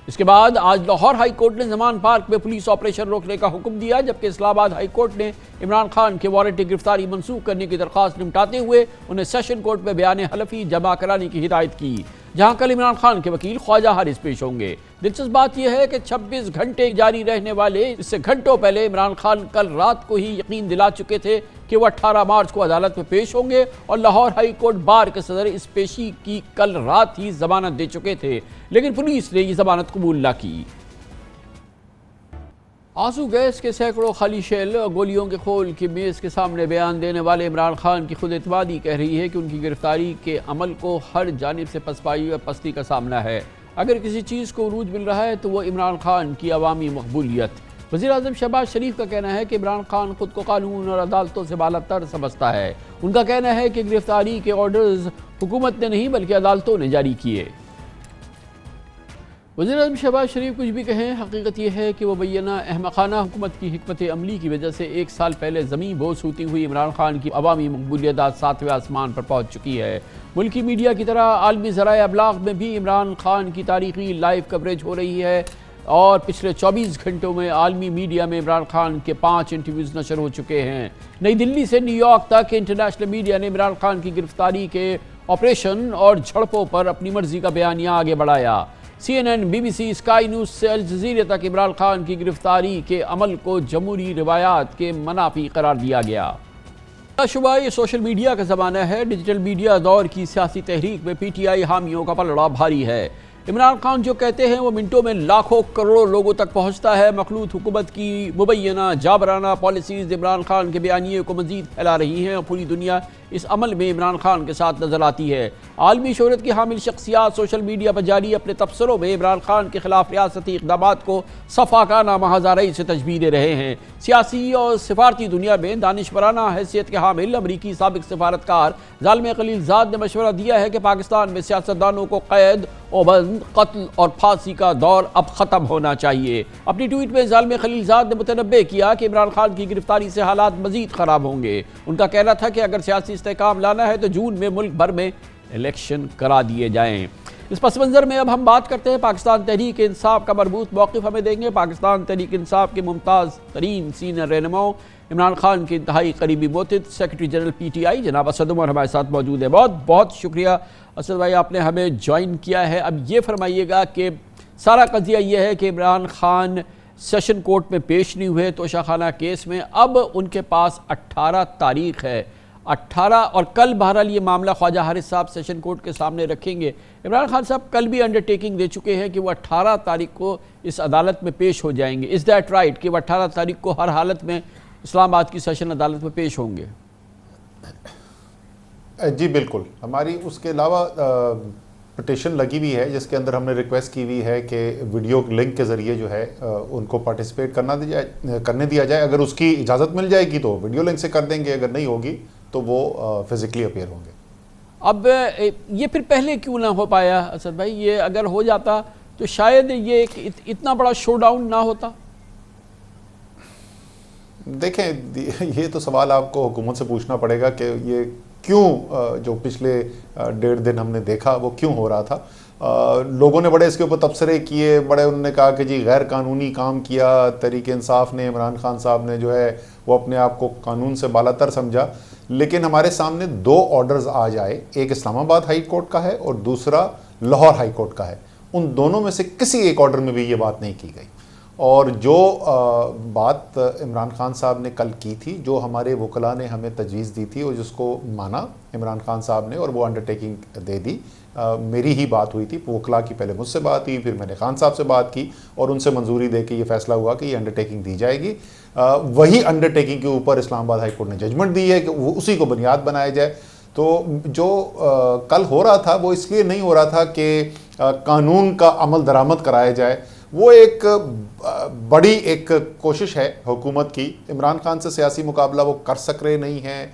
اس کے بعد آج لاہور ہائی کورٹ نے زمان پارک میں پولیس آپریشن روکنے کا حکم دیا، جبکہ اسلام آباد ہائی کورٹ نے عمران خان کے وارنٹی گرفتاری منسوخ کرنے کی درخواست نمٹاتے ہوئے انہیں سیشن کورٹ میں بیان حلفی جمع کرانے کی ہدایت کی، جہاں کل عمران خان کے وکیل خواجہ حارث پیش ہوں گے۔ دلچسپ بات یہ ہے کہ 26 گھنٹے جاری رہنے والے اس سے گھنٹوں پہلے عمران خان کل رات کو ہی یقین دلا چکے تھے کہ وہ 18 مارچ کو عدالت میں پیش ہوں گے اور لاہور ہائی کورٹ بار کے صدر اس پیشی کی کل رات ہی ضمانت دے چکے تھے، لیکن پولیس نے یہ ضمانت قبول نہ کی۔ آنسو گیس کے سینکڑوں خالی شیل اور گولیوں کے خول کی میز کے سامنے بیان دینے والے عمران خان کی خود اعتمادی کہہ رہی ہے کہ ان کی گرفتاری کے عمل کو ہر جانب سے پسپائی اور پستی کا سامنا ہے۔ اگر کسی چیز کو عروج مل رہا ہے تو وہ عمران خان کی عوامی مقبولیت۔ وزیر اعظم شہباز شریف کا کہنا ہے کہ عمران خان خود کو قانون اور عدالتوں سے بالا تر سمجھتا ہے۔ ان کا کہنا ہے کہ گرفتاری کے آرڈرز حکومت نے نہیں بلکہ عدالتوں نے جاری کیے۔ وزیر اعظم شہباز شریف کچھ بھی کہیں، حقیقت یہ ہے کہ وہ مبینہ احمقانہ حکومت کی حکمت عملی کی وجہ سے 1 سال پہلے زمین بوس ہوتی ہوئی عمران خان کی عوامی مقبولیت آج 7ویں آسمان پر پہنچ چکی ہے۔ ملکی میڈیا کی طرح عالمی ذرائع ابلاغ میں بھی عمران خان کی تاریخی لائیو کوریج ہو رہی ہے اور پچھلے 24 گھنٹوں میں عالمی میڈیا میں عمران خان کے 5 انٹرویوز نشر ہو چکے ہیں۔ نئی دلی سے نیو یارک تک انٹرنیشنل میڈیا نے عمران خان کی گرفتاری کے آپریشن اور جھڑپوں پر اپنی مرضی کا بیانیہ آگے بڑھایا۔ C N N, B B C, Sky News سے الجزیرہ تک عمران خان کی گرفتاری کے عمل کو جمہوری روایات کے منافی قرار دیا گیا۔ شبہ یہ سوشل میڈیا کا زمانہ ہے۔ ڈیجیٹل میڈیا دور کی سیاسی تحریک میں پی ٹی آئی حامیوں کا پلڑا بھاری ہے۔ عمران خان جو کہتے ہیں وہ منٹوں میں لاکھوں کروڑوں لوگوں تک پہنچتا ہے۔ مخلوط حکومت کی مبینہ جابرانہ پالیسیز عمران خان کے بیانیے کو مزید پھیلا رہی ہیں اور پوری دنیا اس عمل میں عمران خان کے ساتھ نظر آتی ہے۔ عالمی شہرت کی حامل شخصیات سوشل میڈیا پر جاری اپنے تبصروں میں عمران خان کے خلاف ریاستی اقدامات کو صفاقانہ محاذاری سے تشبیہ دے رہے ہیں۔ سیاسی اور سفارتی دنیا میں دانشورانہ حیثیت کے حامل امریکی سابق سفارتکار ظالم خلیل زاد نے مشورہ دیا ہے کہ پاکستان میں سیاستدانوں کو قید و بند، قتل اور پھانسی کا دور اب ختم ہونا چاہیے۔ اپنی ٹویٹ میں ظالم خلیل زاد نے متنبہ کیا کہ عمران خان کی گرفتاری سے حالات مزید خراب ہوں گے۔ ان کا کہنا تھا کہ اگر سیاسی استحکام لانا ہے تو جون میں ملک بھر میں الیکشن کرا دیے جائیں۔ اس پس منظر میں اب ہم بات کرتے ہیں پاکستان تحریک انصاف کا مربوط موقف ہمیں دیں گے پاکستان تحریک انصاف کے ممتاز ترین سینئر رہنماؤں عمران خان کے انتہائی قریبی معتد secretary general P T I جناب اسد عمر ہمارے ساتھ موجود ہے۔ بہت بہت شکریہ اسد بھائی، آپ نے ہمیں جوائن کیا ہے۔ اب یہ فرمائیے گا کہ سارا قضیہ یہ ہے کہ عمران خان سیشن کورٹ میں پیش نہیں ہوئے توشہ خانہ کیس میں، اب ان کے پاس 18 تاریخ ہے، 18 اور کل بہرحال یہ معاملہ خواجہ حارث صاحب سیشن کورٹ کے سامنے رکھیں گے۔ عمران خان صاحب کل بھی انڈرٹیکنگ دے چکے ہیں کہ وہ 18 تاریخ کو اس عدالت میں پیش ہو جائیں گے۔ از دیٹ رائٹ کہ وہ 18 تاریخ کو ہر حالت میں اسلام آباد کی سیشن عدالت میں پیش ہوں گے؟ جی بالکل، ہماری اس کے علاوہ پٹیشن لگی ہوئی ہے جس کے اندر ہم نے ریکویسٹ کی ہوئی ہے کہ ویڈیو لنک کے ذریعے جو ہے ان کو پارٹیسپیٹ کرنے دیا جائے. اگر اس کی اجازت مل جائے گی تو ویڈیو لنک سے کر دیں گے, اگر نہیں ہوگی تو وہ فزیکلی اپیئر ہوں گے. اب یہ پھر پہلے کیوں نہ ہو پایا اسد بھائی؟ یہ اگر ہو جاتا تو شاید یہ اتنا بڑا شو ڈاؤن نہ ہوتا. دیکھیں یہ تو سوال آپ کو حکومت سے پوچھنا پڑے گا کہ یہ کیوں جو پچھلے 1.5 دن ہم نے دیکھا وہ کیوں ہو رہا تھا. لوگوں نے بڑے اس کے اوپر تبصرے کیے, بڑے انہوں نے کہا کہ جی غیر قانونی کام کیا. تحریک انصاف نے, عمران خان صاحب نے جو ہے وہ اپنے آپ کو قانون سے بالا تر سمجھا. لیکن ہمارے سامنے 2 آرڈرز آج آئے, ایک اسلام آباد ہائی کورٹ کا ہے اور دوسرا لاہور ہائی کورٹ کا ہے. ان دونوں میں سے کسی ایک آرڈر میں بھی یہ بات نہیں کی گئی. اور جو بات عمران خان صاحب نے کل کی تھی, جو ہمارے وکلاء نے ہمیں تجویز دی تھی اور جس کو مانا عمران خان صاحب نے اور وہ انڈرٹیکنگ دے دی, میری ہی بات ہوئی تھی وکلاء کی, پہلے مجھ سے بات ہوئی, پھر میں نے خان صاحب سے بات کی اور ان سے منظوری دے کے یہ فیصلہ ہوا کہ یہ انڈرٹیکنگ دی جائے گی. وہی انڈرٹیکنگ کے اوپر اسلام آباد ہائی کورٹ نے ججمنٹ دی ہے کہ وہ اسی کو بنیاد بنایا جائے. تو جو کل ہو رہا تھا وہ اس لیے نہیں ہو رہا تھا کہ قانون کا عمل درآمد کرایا جائے. وہ ایک بڑی ایک کوشش ہے حکومت کی. عمران خان سے سیاسی مقابلہ وہ کر سک رہے نہیں ہیں.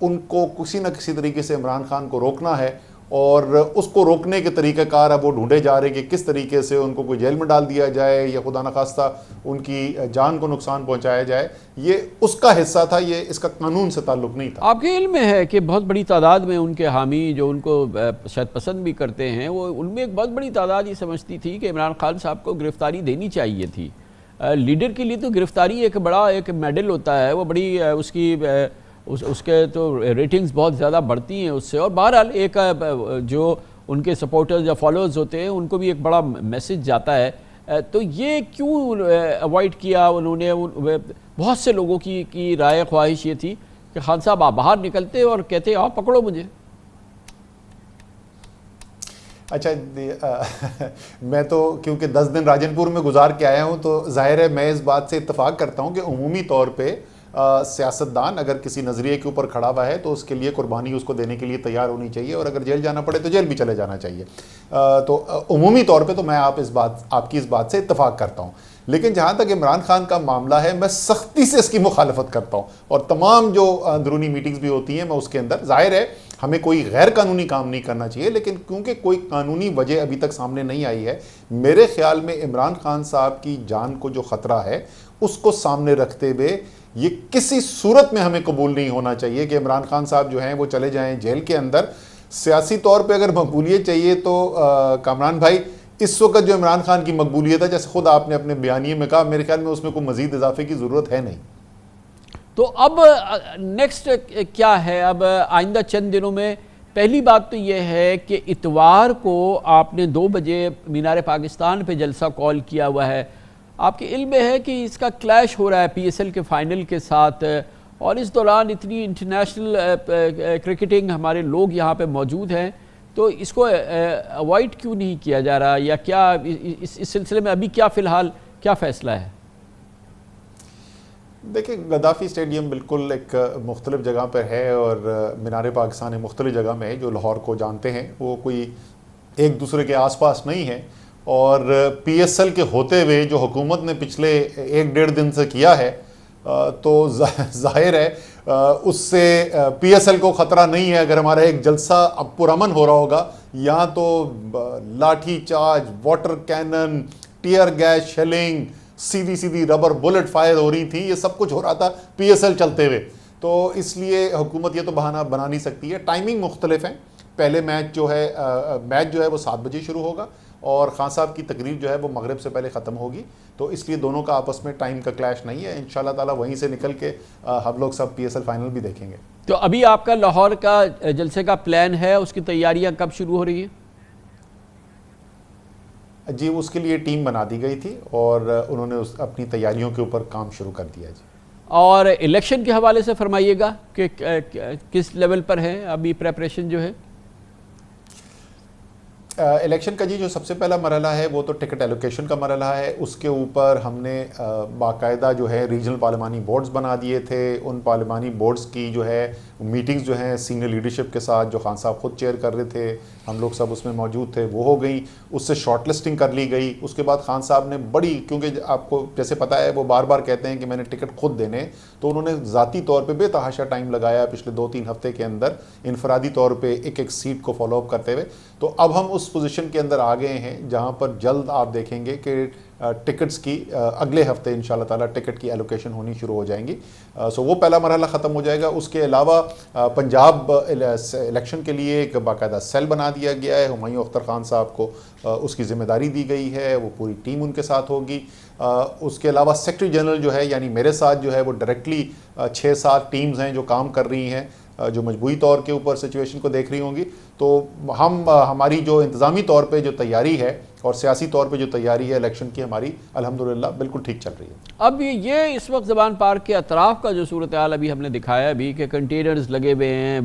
ان کو کسی نہ کسی طریقے سے عمران خان کو روکنا ہے اور اس کو روکنے کے طریقہ کار اب وہ ڈھونڈے جا رہے کہ کس طریقے سے ان کو کوئی جیل میں ڈال دیا جائے یا خدا نخواستہ ان کی جان کو نقصان پہنچایا جائے. یہ اس کا حصہ تھا, یہ اس کا قانون سے تعلق نہیں تھا. آپ کے علم میں ہے کہ بہت بڑی تعداد میں ان کے حامی جو ان کو شاید پسند بھی کرتے ہیں, وہ ان میں ایک بہت بڑی تعداد یہ سمجھتی تھی کہ عمران خان صاحب کو گرفتاری دینی چاہیے تھی. لیڈر کے لیے تو گرفتاری ایک بڑا ایک میڈل ہوتا ہے, وہ بڑی اس کی اس کے تو ریٹنگز بہت زیادہ بڑھتی ہیں اس سے. اور بہرحال ایک جو ان کے سپورٹرز یا فالوورز ہوتے ہیں ان کو بھی ایک بڑا میسج جاتا ہے. تو یہ کیوں اوائڈ کیا انہوں نے؟ بہت سے لوگوں کی رائے خواہش یہ تھی کہ خان صاحب آپ باہر نکلتے اور کہتے آپ پکڑو مجھے. اچھا میں تو کیونکہ 10 دن راجن پور میں گزار کے آیا ہوں تو ظاہر ہے میں اس بات سے اتفاق کرتا ہوں کہ عمومی طور پہ سیاستدان اگر کسی نظریے کے اوپر کھڑا ہوا ہے تو اس کے لیے قربانی اس کو دینے کے لیے تیار ہونی چاہیے, اور اگر جیل جانا پڑے تو جیل بھی چلے جانا چاہیے. تو عمومی طور پہ تو میں آپ کی اس بات سے اتفاق کرتا ہوں. لیکن جہاں تک عمران خان کا معاملہ ہے میں سختی سے اس کی مخالفت کرتا ہوں, اور تمام جو اندرونی میٹنگز بھی ہوتی ہیں میں اس کے اندر, ظاہر ہے ہمیں کوئی غیر قانونی کام نہیں کرنا چاہیے, لیکن کیونکہ کوئی قانونی وجہ ابھی تک سامنے نہیں آئی ہے, میرے خیال میں عمران خان صاحب کی جان کو جو خطرہ ہے اس کو سامنے رکھتے ہوئے یہ کسی صورت میں ہمیں قبول نہیں ہونا چاہیے کہ عمران خان صاحب جو ہیں وہ چلے جائیں جیل کے اندر. سیاسی طور پہ اگر مقبولیت چاہیے تو کامران بھائی اس وقت جو عمران خان کی مقبولیت ہے, جیسے خود آپ نے اپنے بیانیے میں کہا, میرے خیال میں اس میں کوئی مزید اضافے کی ضرورت ہے نہیں. تو اب نیکسٹ کیا ہے؟ اب آئندہ چند دنوں میں پہلی بات تو یہ ہے کہ اتوار کو آپ نے 2 بجے مینار پاکستان پہ جلسہ کال کیا ہوا ہے. آپ کے علم میں ہے کہ اس کا کلیش ہو رہا ہے پی ایس ایل کے فائنل کے ساتھ, اور اس دوران اتنی انٹرنیشنل کرکٹنگ ہمارے لوگ یہاں پہ موجود ہیں, تو اس کو اوائڈ کیوں نہیں کیا جا رہا, یا کیا اس سلسلے میں ابھی کیا فی الحال کیا فیصلہ ہے؟ دیکھیں گدافی اسٹیڈیم بالکل ایک مختلف جگہ پر ہے اور مینار پاکستان مختلف جگہ میں ہے. جو لاہور کو جانتے ہیں وہ کوئی ایک دوسرے کے آس پاس نہیں ہے, اور پی ایس ایل کے ہوتے ہوئے جو حکومت نے پچھلے 1.5 دن سے کیا ہے تو ظاہر ہے اس سے پی ایس ایل کو خطرہ نہیں ہے. اگر ہمارا ایک جلسہ اب پرامن ہو رہا ہوگا, یہاں تو lathi charge, water cannon, tear gas shelling, سیدھی ربر بلٹ فائر ہو رہی تھی, یہ سب کچھ ہو رہا تھا پی ایس ایل چلتے ہوئے. تو اس لیے حکومت یہ تو بہانہ بنا نہیں سکتی ہے. ٹائمنگ مختلف ہیں. پہلے میچ جو ہے وہ 7 بجے شروع ہوگا اور خان صاحب کی تقریر جو ہے وہ مغرب سے پہلے ختم ہوگی, تو اس لیے دونوں کا آپس میں ٹائم کا کلیش نہیں ہے. انشاءاللہ تعالیٰ وہیں سے نکل کے ہم لوگ سب پی ایس ایل فائنل بھی دیکھیں گے. تو ابھی آپ کا لاہور کا جلسے کا پلان ہے, اس کی تیاریاں کب شروع ہو رہی ہیں؟ جی اس کے لیے ٹیم بنا دی گئی تھی اور انہوں نے اپنی تیاریوں کے اوپر کام شروع کر دیا. جی اور الیکشن کے حوالے سے فرمائیے گا کہ کس لیول پر ہے ابھی پریپریشن جو ہے؟ الیکشن کا جی جو سب سے پہلا مرحلہ ہے وہ تو ٹکٹ ایلوکیشن کا مرحلہ ہے. اس کے اوپر ہم نے باقاعدہ جو ہے ریجنل پارلیمانی بورڈز بنا دیے تھے. ان پارلیمانی بورڈز کی جو ہے میٹنگز جو ہیں سینئر لیڈرشپ کے ساتھ جو خان صاحب خود چیئر کر رہے تھے, ہم لوگ سب اس میں موجود تھے, وہ ہو گئی. اس سے شارٹ لسٹنگ کر لی گئی. اس کے بعد خان صاحب نے بڑی, کیونکہ آپ کو جیسے پتہ ہے وہ بار بار کہتے ہیں کہ میں نے ٹکٹ خود دینے, تو انہوں نے ذاتی طور پہ بے تحاشا ٹائم لگایا پچھلے 2-3 ہفتے کے اندر انفرادی طور پہ ایک سیٹ کو فالو اپ کرتے ہوئے. تو اب ہم اس پوزیشن کے اندر آ گئے ہیں جہاں پر جلد آپ دیکھیں گے کہ ٹکٹس کی اگلے ہفتے انشاءاللہ تعالیٰ ٹکٹ کی ایلوکیشن ہونی شروع ہو جائیں گی. سو وہ پہلا مرحلہ ختم ہو جائے گا. اس کے علاوہ پنجاب الیکشن کے لیے ایک باقاعدہ سیل بنا دیا گیا ہے. ہمایوں اختر خان صاحب کو اس کی ذمہ داری دی گئی ہے, وہ پوری ٹیم ان کے ساتھ ہوگی. اس کے علاوہ سیکرٹری جنرل جو ہے یعنی میرے ساتھ جو ہے وہ ڈائریکٹلی 6-7 ٹیمز ہیں جو کام کر رہی ہیں, جو مجموعی طور کے اوپر سچویشن کو دیکھ رہی ہوں گی. تو ہماری جو انتظامی طور پہ جو تیاری ہے اور سیاسی طور پہ جو تیاری ہے الیکشن کی ہماری الحمدللہ بالکل ٹھیک چل رہی ہے. اب یہ اس وقت زبان پارک کے اطراف کا جو صورتحال ابھی ہم نے دکھایا بھی کہ کنٹینرز لگے ہوئے ہیں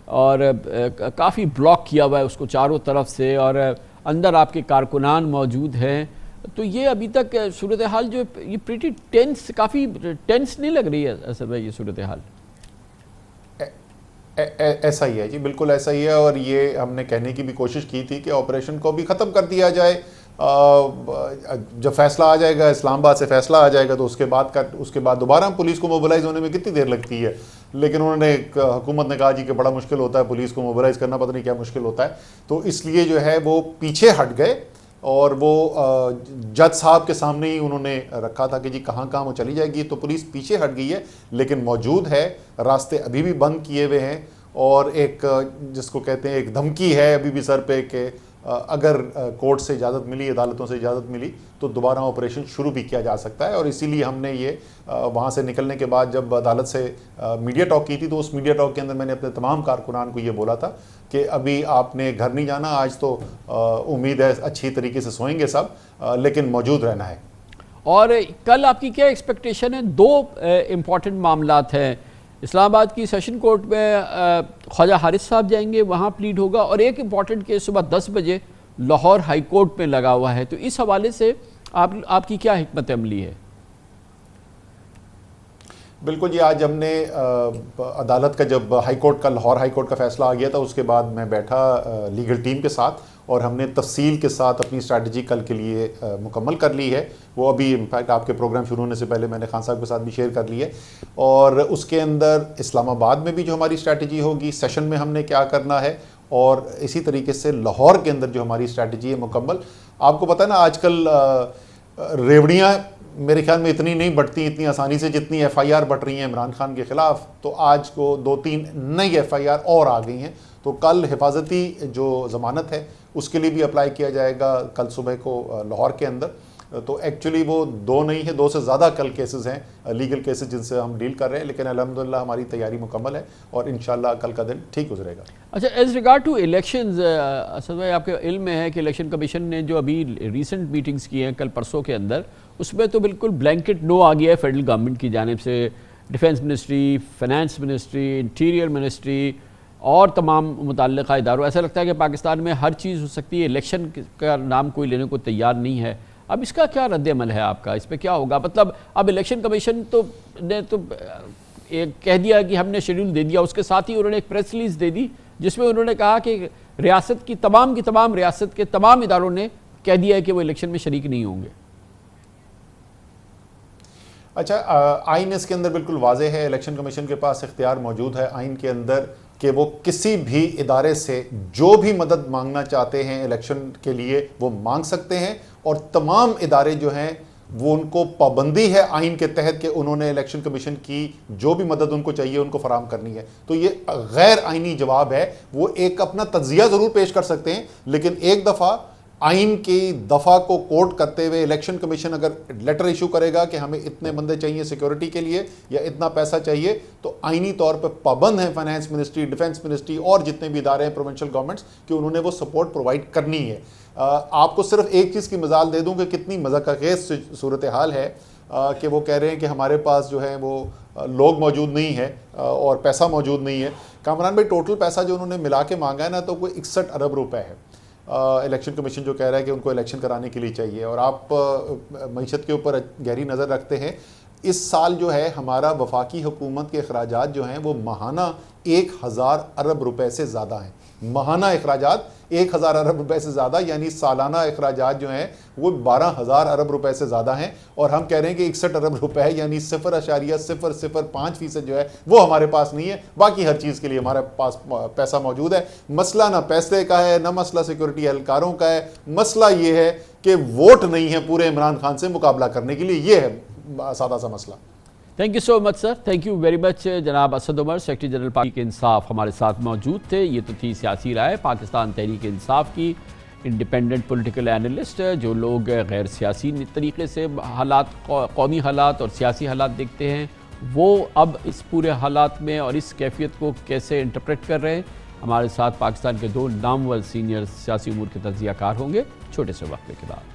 اور کافی بلاک کیا ہوا ہے اس کو چاروں طرف سے, اور اندر آپ کے کارکنان موجود ہیں, تو یہ ابھی تک صورتحال جو یہ پریٹی ٹینس, کافی ٹینس نہیں لگ رہی ہے اصل میں یہ صورتحال؟ ایسا ہی ہے جی, بالکل ایسا ہی ہے. اور یہ ہم نے کہنے کی بھی کوشش کی تھی کہ آپریشن کو بھی ختم کر دیا جائے. جب فیصلہ آ جائے گا, اسلام آباد سے فیصلہ آ جائے گا, تو اس کے بعد دوبارہ پولیس کو موبلائز ہونے میں کتنی دیر لگتی ہے. لیکن انہوں نے, حکومت نے کہا جی کہ بڑا مشکل ہوتا ہے پولیس کو موبلائز کرنا, پتہ نہیں کیا مشکل ہوتا ہے. تو اس لیے جو ہے وہ پیچھے ہٹ گئے اور وہ جج صاحب کے سامنے ہی انہوں نے رکھا تھا کہ جی کہاں کہاں وہ چلی جائے گی. تو پولیس پیچھے ہٹ گئی ہے لیکن موجود ہے, راستے ابھی بھی بند کیے ہوئے ہیں. اور ایک جس کو کہتے ہیں ایک دھمکی ہے ابھی بھی سر پہ کہ اگر کورٹ سے اجازت ملی, عدالتوں سے اجازت ملی, تو دوبارہ آپریشن شروع بھی کیا جا سکتا ہے. اور اسی لیے ہم نے یہ وہاں سے نکلنے کے بعد جب عدالت سے میڈیا ٹاک کی تھی, تو اس میڈیا ٹاک کے اندر میں نے اپنے تمام کارکنان کو یہ بولا تھا کہ ابھی آپ نے گھر نہیں جانا, آج تو امید ہے اچھی طریقے سے سوئیں گے سب, لیکن موجود رہنا ہے. اور کل آپ کی کیا ایکسپیکٹیشن ہے؟ 2 امپورٹنٹ معاملات ہیں. اسلام آباد کی سیشن کورٹ میں خواجہ حارث صاحب جائیں گے, وہاں پلیڈ ہوگا, اور ایک امپورٹنٹ کیس صبح 10 بجے لاہور ہائی کورٹ میں لگا ہوا ہے. تو اس حوالے سے آپ کی کیا حکمت عملی ہے؟ بالکل جی, آج ہم نے عدالت کا جب ہائی کورٹ کا, لاہور ہائی کورٹ کا فیصلہ آ گیا تھا, اس کے بعد میں بیٹھا لیگل ٹیم کے ساتھ اور ہم نے تفصیل کے ساتھ اپنی اسٹریٹجی کل کے لیے مکمل کر لی ہے. وہ ابھی انفیکٹ آپ کے پروگرام شروع ہونے سے پہلے میں نے خان صاحب کے ساتھ بھی شیئر کر لی ہے. اور اس کے اندر اسلام آباد میں بھی جو ہماری اسٹریٹجی ہوگی, سیشن میں ہم نے کیا کرنا ہے, اور اسی طریقے سے لاہور کے اندر جو ہماری اسٹریٹجی ہے مکمل. آپ کو پتہ ہے نا آج کل ریوڑیاں میرے خیال میں اتنی نہیں بڑھتی اتنی آسانی سے جتنی ایف آئی آر بڑھ رہی ہیں عمران خان کے خلاف. تو آج کو 2-3 نئی ایف آئی آر اور آ گئی ہیں. تو کل حفاظتی جو ضمانت ہے اس کے لیے بھی اپلائی کیا جائے گا کل صبح کو لاہور کے اندر. تو ایکچولی وہ 2 نہیں ہے, 2 سے زیادہ کل کیسز ہیں, لیگل کیسز جن سے ہم ڈیل کر رہے ہیں, لیکن الحمدللہ ہماری تیاری مکمل ہے اور انشاءاللہ کل کا دن ٹھیک گزرے گا. اچھا, as regard to elections, Asad بھائی آپ کے علم میں ہے کہ الیکشن کمیشن نے جو ابھی ریسنٹ میٹنگز کی ہیں کل پرسوں کے اندر, اس میں تو بالکل بلینکٹ نو آ گیا ہے فیڈرل گورنمنٹ کی جانب سے. Defence ministry, finance ministry, interior ministry اور تمام متعلقہ اداروں, ایسا لگتا ہے کہ پاکستان میں ہر چیز ہو سکتی ہے, الیکشن کا نام کوئی لینے کو تیار نہیں ہے. اب اس کا کیا رد عمل ہے آپ کا, اس پہ کیا ہوگا؟ مطلب اب الیکشن کمیشن نے کہہ دیا کہ ہم نے شیڈول دے دیا, اس کے ساتھ ہی انہوں نے ایک پریس ریلیز دے دی جس میں انہوں نے کہا کہ ریاست کی تمام ریاست کے تمام اداروں نے کہہ دیا ہے کہ وہ الیکشن میں شریک نہیں ہوں گے. اچھا, آئین اس کے اندر بالکل واضح ہے, الیکشن کمیشن کے پاس اختیار موجود ہے آئین کے اندر کہ وہ کسی بھی ادارے سے جو بھی مدد مانگنا چاہتے ہیں الیکشن کے لیے وہ مانگ سکتے ہیں, اور تمام ادارے جو ہیں وہ ان کو پابندی ہے آئین کے تحت کہ انہوں نے الیکشن کمیشن کی جو بھی مدد ان کو چاہیے ان کو فراہم کرنی ہے. تو یہ غیر آئینی جواب ہے. وہ ایک اپنا تجزیہ ضرور پیش کر سکتے ہیں, لیکن ایک دفعہ آئین کی دفعہ کو کوٹ کرتے ہوئے الیکشن کمیشن اگر لیٹر ایشو کرے گا کہ ہمیں اتنے بندے چاہیے سیکیورٹی کے لیے یا اتنا پیسہ چاہیے, تو آئینی طور پہ پابند ہیں فائنانس منسٹری, ڈیفنس منسٹری اور جتنے بھی ادارے ہیں پروونشل گورنمنٹس کہ انہوں نے وہ سپورٹ پرووائڈ کرنی ہے. آپ کو صرف ایک چیز کی مثال دے دوں کہ کتنی مذاق خیز صورتحال ہے کہ وہ کہہ رہے ہیں کہ ہمارے پاس جو ہے وہ لوگ موجود نہیں ہے اور پیسہ موجود نہیں ہے. کامران بھائی, ٹوٹل پیسہ جو انہوں نے ملا کے مانگا ہے نا تو کوئی 61 ارب روپے ہے. الیکشن کمیشن جو کہہ رہا ہے کہ ان کو الیکشن کرانے کے لیے چاہیے، اور آپ معیشت کے اوپر گہری نظر رکھتے ہیں، اس سال جو ہے ہمارا وفاقی حکومت کے اخراجات جو ہیں وہ ماہانہ 1000 ارب روپے سے زیادہ ہیں، ماہانہ اخراجات 1000 ارب روپے سے زیادہ، یعنی سالانہ اخراجات جو ہیں وہ 12000 ارب روپے سے زیادہ ہیں، اور ہم کہہ رہے ہیں کہ 61 ارب روپے یعنی 0.005% جو ہے وہ ہمارے پاس نہیں ہے، باقی ہر چیز کے لیے ہمارے پاس پیسہ موجود ہے۔ مسئلہ نہ پیسے کا ہے، نہ مسئلہ سیکورٹی اہلکاروں کا ہے، مسئلہ یہ ہے کہ ووٹ نہیں ہے پورے عمران خان سے مقابلہ کرنے کے لیے، یہ ہے سادہ سا مسئلہ۔ Thank you so much sir, thank you very much جناب اسد عمر، سیکرٹری جنرل پارٹی انصاف ہمارے ساتھ موجود تھے۔ یہ تو تھی سیاسی رائے پاکستان تحریک انصاف کی، انڈیپینڈنٹ پولیٹیکل اینالسٹ، جو لوگ غیر سیاسی طریقے سے حالات، قومی حالات اور سیاسی حالات دیکھتے ہیں، وہ اب اس پورے حالات میں اور اس کیفیت کو کیسے انٹرپریٹ کر رہے ہیں۔ ہمارے ساتھ پاکستان کے دو نامور سینئر سیاسی امور کے تجزیہ کار ہوں گے چھوٹے سے وقفے کے بعد۔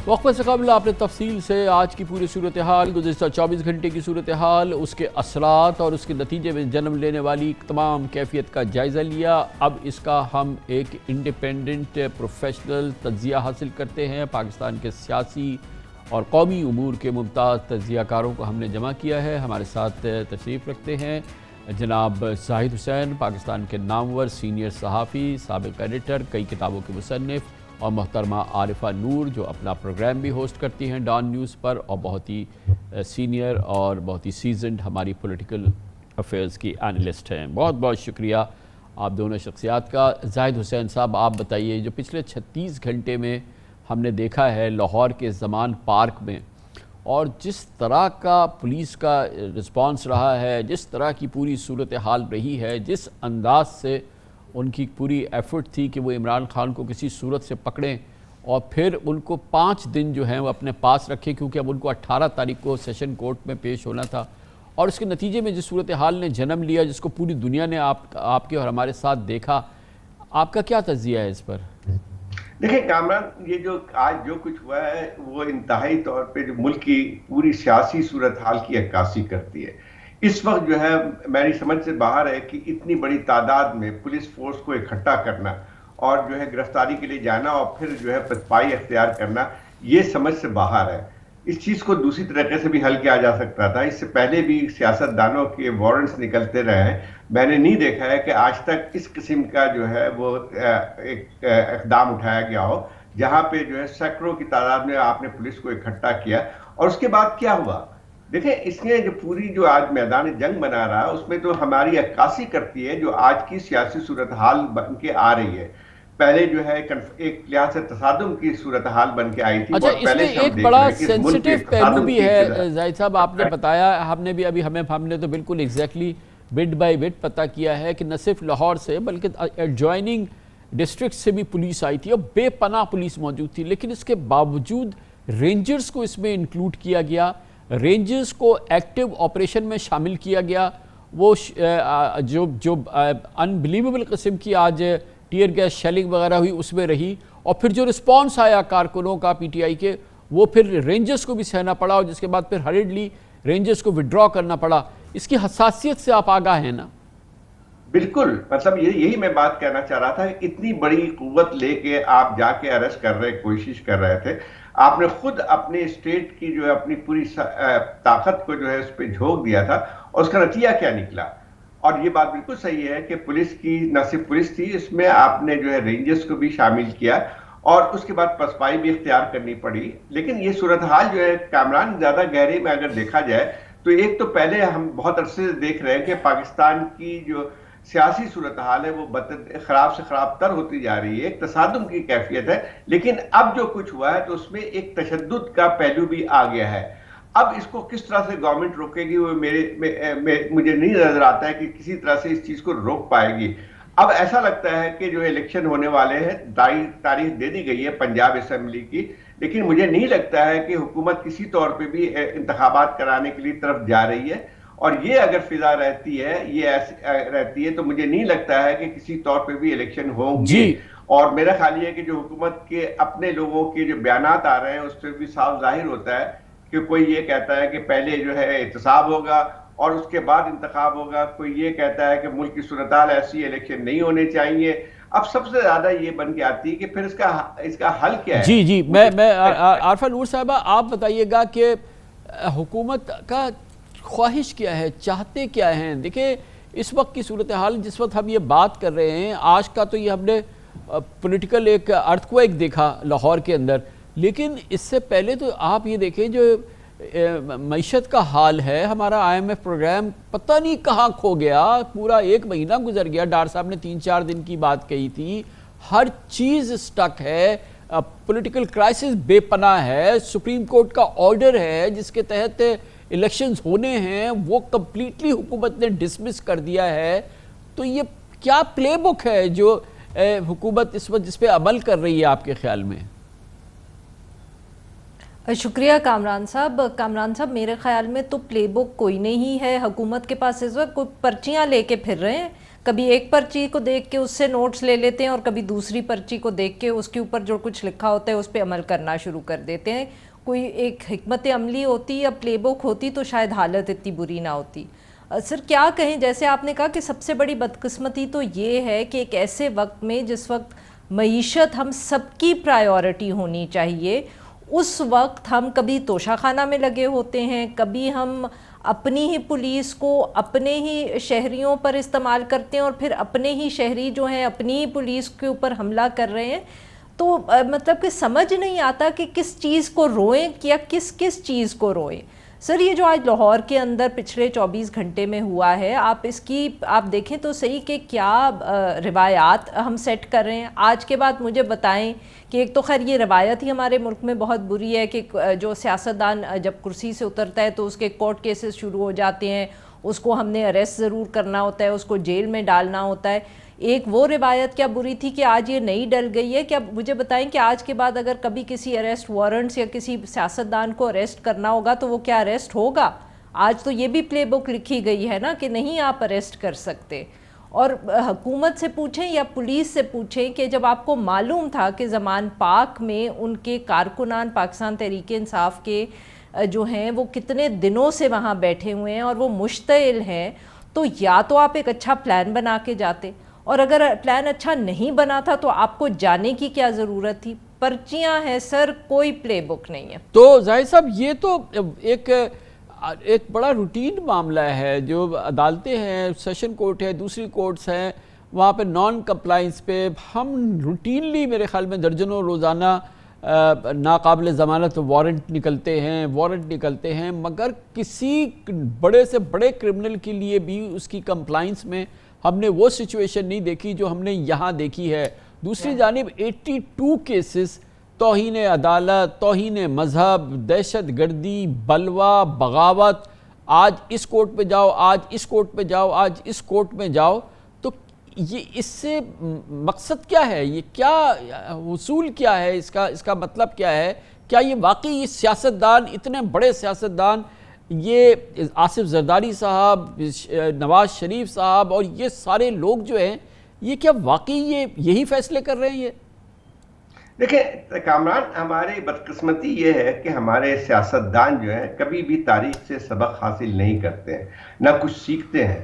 وقفے سے قبل آپ نے تفصیل سے آج کی پوری صورتحال، گزشتہ 24 گھنٹے کی صورتحال، اس کے اثرات اور اس کے نتیجے میں جنم لینے والی تمام کیفیت کا جائزہ لیا۔ اب اس کا ہم ایک انڈیپینڈنٹ پروفیشنل تجزیہ حاصل کرتے ہیں۔ پاکستان کے سیاسی اور قومی امور کے ممتاز تجزیہ کاروں کو ہم نے جمع کیا ہے۔ ہمارے ساتھ تشریف رکھتے ہیں جناب زاہد حسین، پاکستان کے نامور سینئر صحافی، سابق ایڈیٹر، کئی کتابوں کے مصنف، اور محترمہ عارفہ نور جو اپنا پروگرام بھی ہوسٹ کرتی ہیں ڈان نیوز پر، اور بہت ہی سینئر اور بہت ہی سیزنڈ ہماری پولیٹیکل افیئرز کی اینالسٹ ہیں۔ بہت بہت شکریہ آپ دونوں شخصیات کا۔ زاہد حسین صاحب، آپ بتائیے، جو پچھلے 36 گھنٹے میں ہم نے دیکھا ہے لاہور کے زمان پارک میں، اور جس طرح کا پولیس کا رسپانس رہا ہے، جس طرح کی پوری صورتحال رہی ہے، جس انداز سے ان کی پوری ایفرٹ تھی کہ وہ عمران خان کو کسی صورت سے پکڑیں، اور پھر ان کو 5 دن جو ہیں وہ اپنے پاس رکھیں، کیونکہ اب ان کو 18 تاریخ کو سیشن کورٹ میں پیش ہونا تھا، اور اس کے نتیجے میں جس صورتحال نے جنم لیا، جس کو پوری دنیا نے آپ کے اور ہمارے ساتھ دیکھا، آپ کا کیا تجزیہ ہے اس پر؟ دیکھیں کامران، یہ جو آج جو کچھ ہوا ہے وہ انتہائی طور پہ جو ملک کی پوری سیاسی صورتحال کی عکاسی کرتی ہے۔ اس وقت جو ہے میری سمجھ سے باہر ہے کہ اتنی بڑی تعداد میں پولیس فورس کو اکٹھا کرنا اور جو ہے گرفتاری کے لیے جانا اور پھر جو ہے پسپائی اختیار کرنا، یہ سمجھ سے باہر ہے۔ اس چیز کو دوسری طریقے سے بھی حل کیا جا سکتا تھا۔ اس سے پہلے بھی سیاست دانوں کے وارنٹس نکلتے رہے ہیں، میں نے نہیں دیکھا ہے کہ آج تک اس قسم کا جو ہے وہ ایک اقدام اٹھایا گیا ہو جہاں پہ جو ہے سینکڑوں کی تعداد میں آپ نے پولیس کو اکٹھا کیا۔ اور اس کے بعد کیا ہوا؟ دیکھیں، اس نے جو پوری جو آج میدان جنگ بنا رہا ہے اس میں تو ہماری عکاسی کرتی ہے جو آج کی سیاسی صورتحال بن کے آ رہی ہے۔ پہلے جو ہے ایک لحاظ سے تصادم کی صورتحال بن کے آئی تھی۔ اچھا، اس میں ایک بڑا سینسٹیو پہلو بھی ہے زاہد صاحب، آپ نے بتایا، ہم نے بھی ابھی ہم نے تو بالکل ایگزیکٹلی بٹ بائی بٹ پتہ کیا ہے کہ نہ صرف لاہور سے بلکہ ایڈجوائننگ ڈسٹرکٹ سے بھی پولیس آئی تھی اور بے پناہ پولیس موجود تھی، لیکن اس کے باوجود رینجرز کو اس میں انکلوڈ کیا گیا، رینجرز کو ایکٹیو آپریشن میں شامل کیا گیا۔ وہ جو انبلیویبل قسم کی آج ٹیئر گیس شیلنگ وغیرہ ہوئی اس میں رہی، اور پھر جو رسپانس آیا کارکنوں کا پی ٹی آئی کے، وہ پھر رینجرز کو بھی سہنا پڑا، اور جس کے بعد پھر ہریڈلی رینجرز کو وڈرا کرنا پڑا۔ اس کی حساسیت سے آپ آگاہ ہیں نا؟ بالکل، مطلب یہی میں بات کہنا چاہ رہا تھا، اتنی بڑی قوت لے کے آپ جا کے اریسٹ کر رہے، کوشش کر رہے تھے، آپ نے خود اپنے اسٹیٹ کی جو ہے اپنی پوری طاقت کو جو ہے اس پہ جھونک دیا تھا، اور اس کا نتیجہ کیا نکلا؟ اور یہ بات بالکل صحیح ہے کہ پولیس کی نہ صرف پولیس تھی، اس میں آپ نے جو ہے رینجرز کو بھی شامل کیا، اور اس کے بعد پسپائی بھی اختیار کرنی پڑی۔ لیکن یہ صورتحال جو ہے کامران زیادہ گہرے میں اگر دیکھا جائے تو ایک تو پہلے ہم بہت عرصے سے دیکھ رہے ہیں کہ پاکستان کی جو سیاسی صورتحال ہے وہ خراب سے خراب تر ہوتی جا رہی ہے، ایک تصادم کی کیفیت ہے، لیکن اب جو کچھ ہوا ہے تو اس میں ایک تشدد کا پہلو بھی آ گیا ہے۔ اب اس کو کس طرح سے گورنمنٹ روکے گی، وہ مجھے نہیں نظر آتا ہے کہ کسی طرح سے اس چیز کو روک پائے گی۔ اب ایسا لگتا ہے کہ جو الیکشن ہونے والے ہیں، تاریخ دے دی گئی ہے پنجاب اسمبلی کی، لیکن مجھے نہیں لگتا ہے کہ حکومت کسی طور پہ بھی انتخابات کرانے کے لیے طرف جا رہی ہے، اور یہ اگر فضا رہتی ہے، یہ رہتی ہے، تو مجھے نہیں لگتا ہے کہ کسی طور پہ بھی الیکشن ہوں گے۔ اور میرا خیال یہ ہے کہ جو حکومت کے اپنے لوگوں کے جو بیانات آ رہے ہیں اس پہ بھی صاف ظاہر ہوتا ہے کہ کوئی یہ کہتا ہے کہ پہلے جو ہے احتساب ہوگا اور اس کے بعد انتخاب ہوگا، کوئی یہ کہتا ہے کہ ملک کی صورتحال ایسی الیکشن نہیں ہونے چاہیے. اب سب سے زیادہ یہ بن کے آتی ہے کہ پھر اس کا حل کیا ہے. جی میں عارفہ نور صاحبہ آپ بتائیے گا کہ حکومت کا خواہش کیا ہے، چاہتے کیا ہیں؟ دیکھیں اس وقت کی صورتحال جس وقت ہم یہ بات کر رہے ہیں، آج کا تو یہ ہم نے پولیٹیکل ایک ارتھکویک دیکھا لاہور کے اندر، لیکن اس سے پہلے تو آپ یہ دیکھیں جو معیشت کا حال ہے، ہمارا IMF پروگرام پتہ نہیں کہاں کھو گیا، پورا 1 مہینہ گزر گیا، ڈاکٹر صاحب نے 3-4 دن کی بات کہی تھی، ہر چیز سٹک ہے، پولیٹیکل کرائسس بے پناہ ہے، سپریم کورٹ کا آرڈر ہے جس کے تحت الیکشنز ہونے ہیں، وہ کمپلیٹلی حکومت نے ڈسمس کر دیا ہے. تو یہ کیا پلے بک ہے جو حکومت اس وقت جس پہ عمل کر رہی ہے آپ کے خیال میں؟ شکریہ کامران صاحب میرے خیال میں تو پلے بک کوئی نہیں ہے حکومت کے پاس اس وقت. کوئی پرچیاں لے کے پھر رہے ہیں، کبھی ایک پرچی کو دیکھ کے اس سے نوٹس لے لیتے ہیں اور کبھی دوسری پرچی کو دیکھ کے اس کے اوپر جو کچھ لکھا ہوتا ہے اس پہ عمل کرنا شروع کر دیتے ہیں. کوئی ایک حکمت عملی ہوتی یا پلے بک ہوتی تو شاید حالت اتنی بری نہ ہوتی. سر کیا کہیں، جیسے آپ نے کہا کہ سب سے بڑی بدقسمتی تو یہ ہے کہ ایک ایسے وقت میں جس وقت معیشت ہم سب کی پرائیورٹی ہونی چاہیے، اس وقت ہم کبھی توشہ خانہ میں لگے ہوتے ہیں، کبھی ہم اپنی ہی پولیس کو اپنے ہی شہریوں پر استعمال کرتے ہیں اور پھر اپنے ہی شہری جو ہیں اپنی ہی پولیس کے اوپر حملہ کر رہے ہیں. تو مطلب کہ سمجھ نہیں آتا کہ کس چیز کو روئیں یا کس چیز کو روئیں. سر یہ جو آج لاہور کے اندر پچھلے 24 گھنٹے میں ہوا ہے، آپ دیکھیں تو صحیح کہ کیا روایات ہم سیٹ کر رہے ہیں. آج کے بعد مجھے بتائیں کہ ایک تو خیر یہ روایت ہی ہمارے ملک میں بہت بری ہے کہ جو سیاستدان جب کرسی سے اترتا ہے تو اس کے کورٹ کیسز شروع ہو جاتے ہیں، اس کو ہم نے اریسٹ ضرور کرنا ہوتا ہے، اس کو جیل میں ڈالنا ہوتا ہے. ایک وہ روایت کیا بری تھی کہ آج یہ نئی ڈل گئی ہے. کیا مجھے بتائیں کہ آج کے بعد اگر کبھی کسی اریسٹ وارنٹس یا کسی سیاستدان کو اریسٹ کرنا ہوگا تو وہ کیا اریسٹ ہوگا؟ آج تو یہ بھی پلے بک لکھی گئی ہے نا کہ نہیں آپ اریسٹ کر سکتے. اور حکومت سے پوچھیں یا پولیس سے پوچھیں کہ جب آپ کو معلوم تھا کہ زمان پاک میں ان کے کارکنان پاکستان تحریک انصاف کے جو ہیں وہ کتنے دنوں سے وہاں بیٹھے ہوئے ہیں اور وہ مشتعل ہیں، تو یا تو آپ ایک اچھا پلان بنا کے جاتے، اور اگر پلان اچھا نہیں بنا تھا تو آپ کو جانے کی کیا ضرورت تھی؟ پرچیاں ہیں سر، کوئی پلے بک نہیں ہے. تو ظاہر صاحب یہ تو ایک بڑا روٹین معاملہ ہے. جو عدالتیں ہیں، سیشن کورٹ ہے، دوسری کورٹس ہیں، وہاں پہ نان کمپلائنس پہ ہم روٹینلی میرے خیال میں درجنوں روزانہ ناقابل ضمانت وارنٹ نکلتے ہیں، مگر کسی بڑے سے بڑے کرمنل کے لیے بھی اس کی کمپلائنس میں ہم نے وہ سچویشن نہیں دیکھی جو ہم نے یہاں دیکھی ہے. دوسری جانب 82 کیسز توہین عدالت، توہین مذہب، دہشت گردی، بلوہ، بغاوت، آج اس کورٹ پہ جاؤ، آج اس کورٹ پہ جاؤ، آج اس کورٹ میں جاؤ. تو یہ اس سے مقصد کیا ہے؟ یہ کیا حصول کیا ہے؟ اس کا مطلب کیا ہے؟ کیا یہ واقعی یہ سیاستدان، اتنے بڑے سیاستدان، یہ آصف زرداری صاحب، نواز شریف صاحب اور یہ سارے لوگ جو ہیں، یہ کیا واقعی یہی فیصلے کر رہے ہیں؟ یہ دیکھیں کامران، ہماری بدقسمتی یہ ہے کہ ہمارے سیاستدان جو ہیں کبھی بھی تاریخ سے سبق حاصل نہیں کرتے ہیں، نہ کچھ سیکھتے ہیں.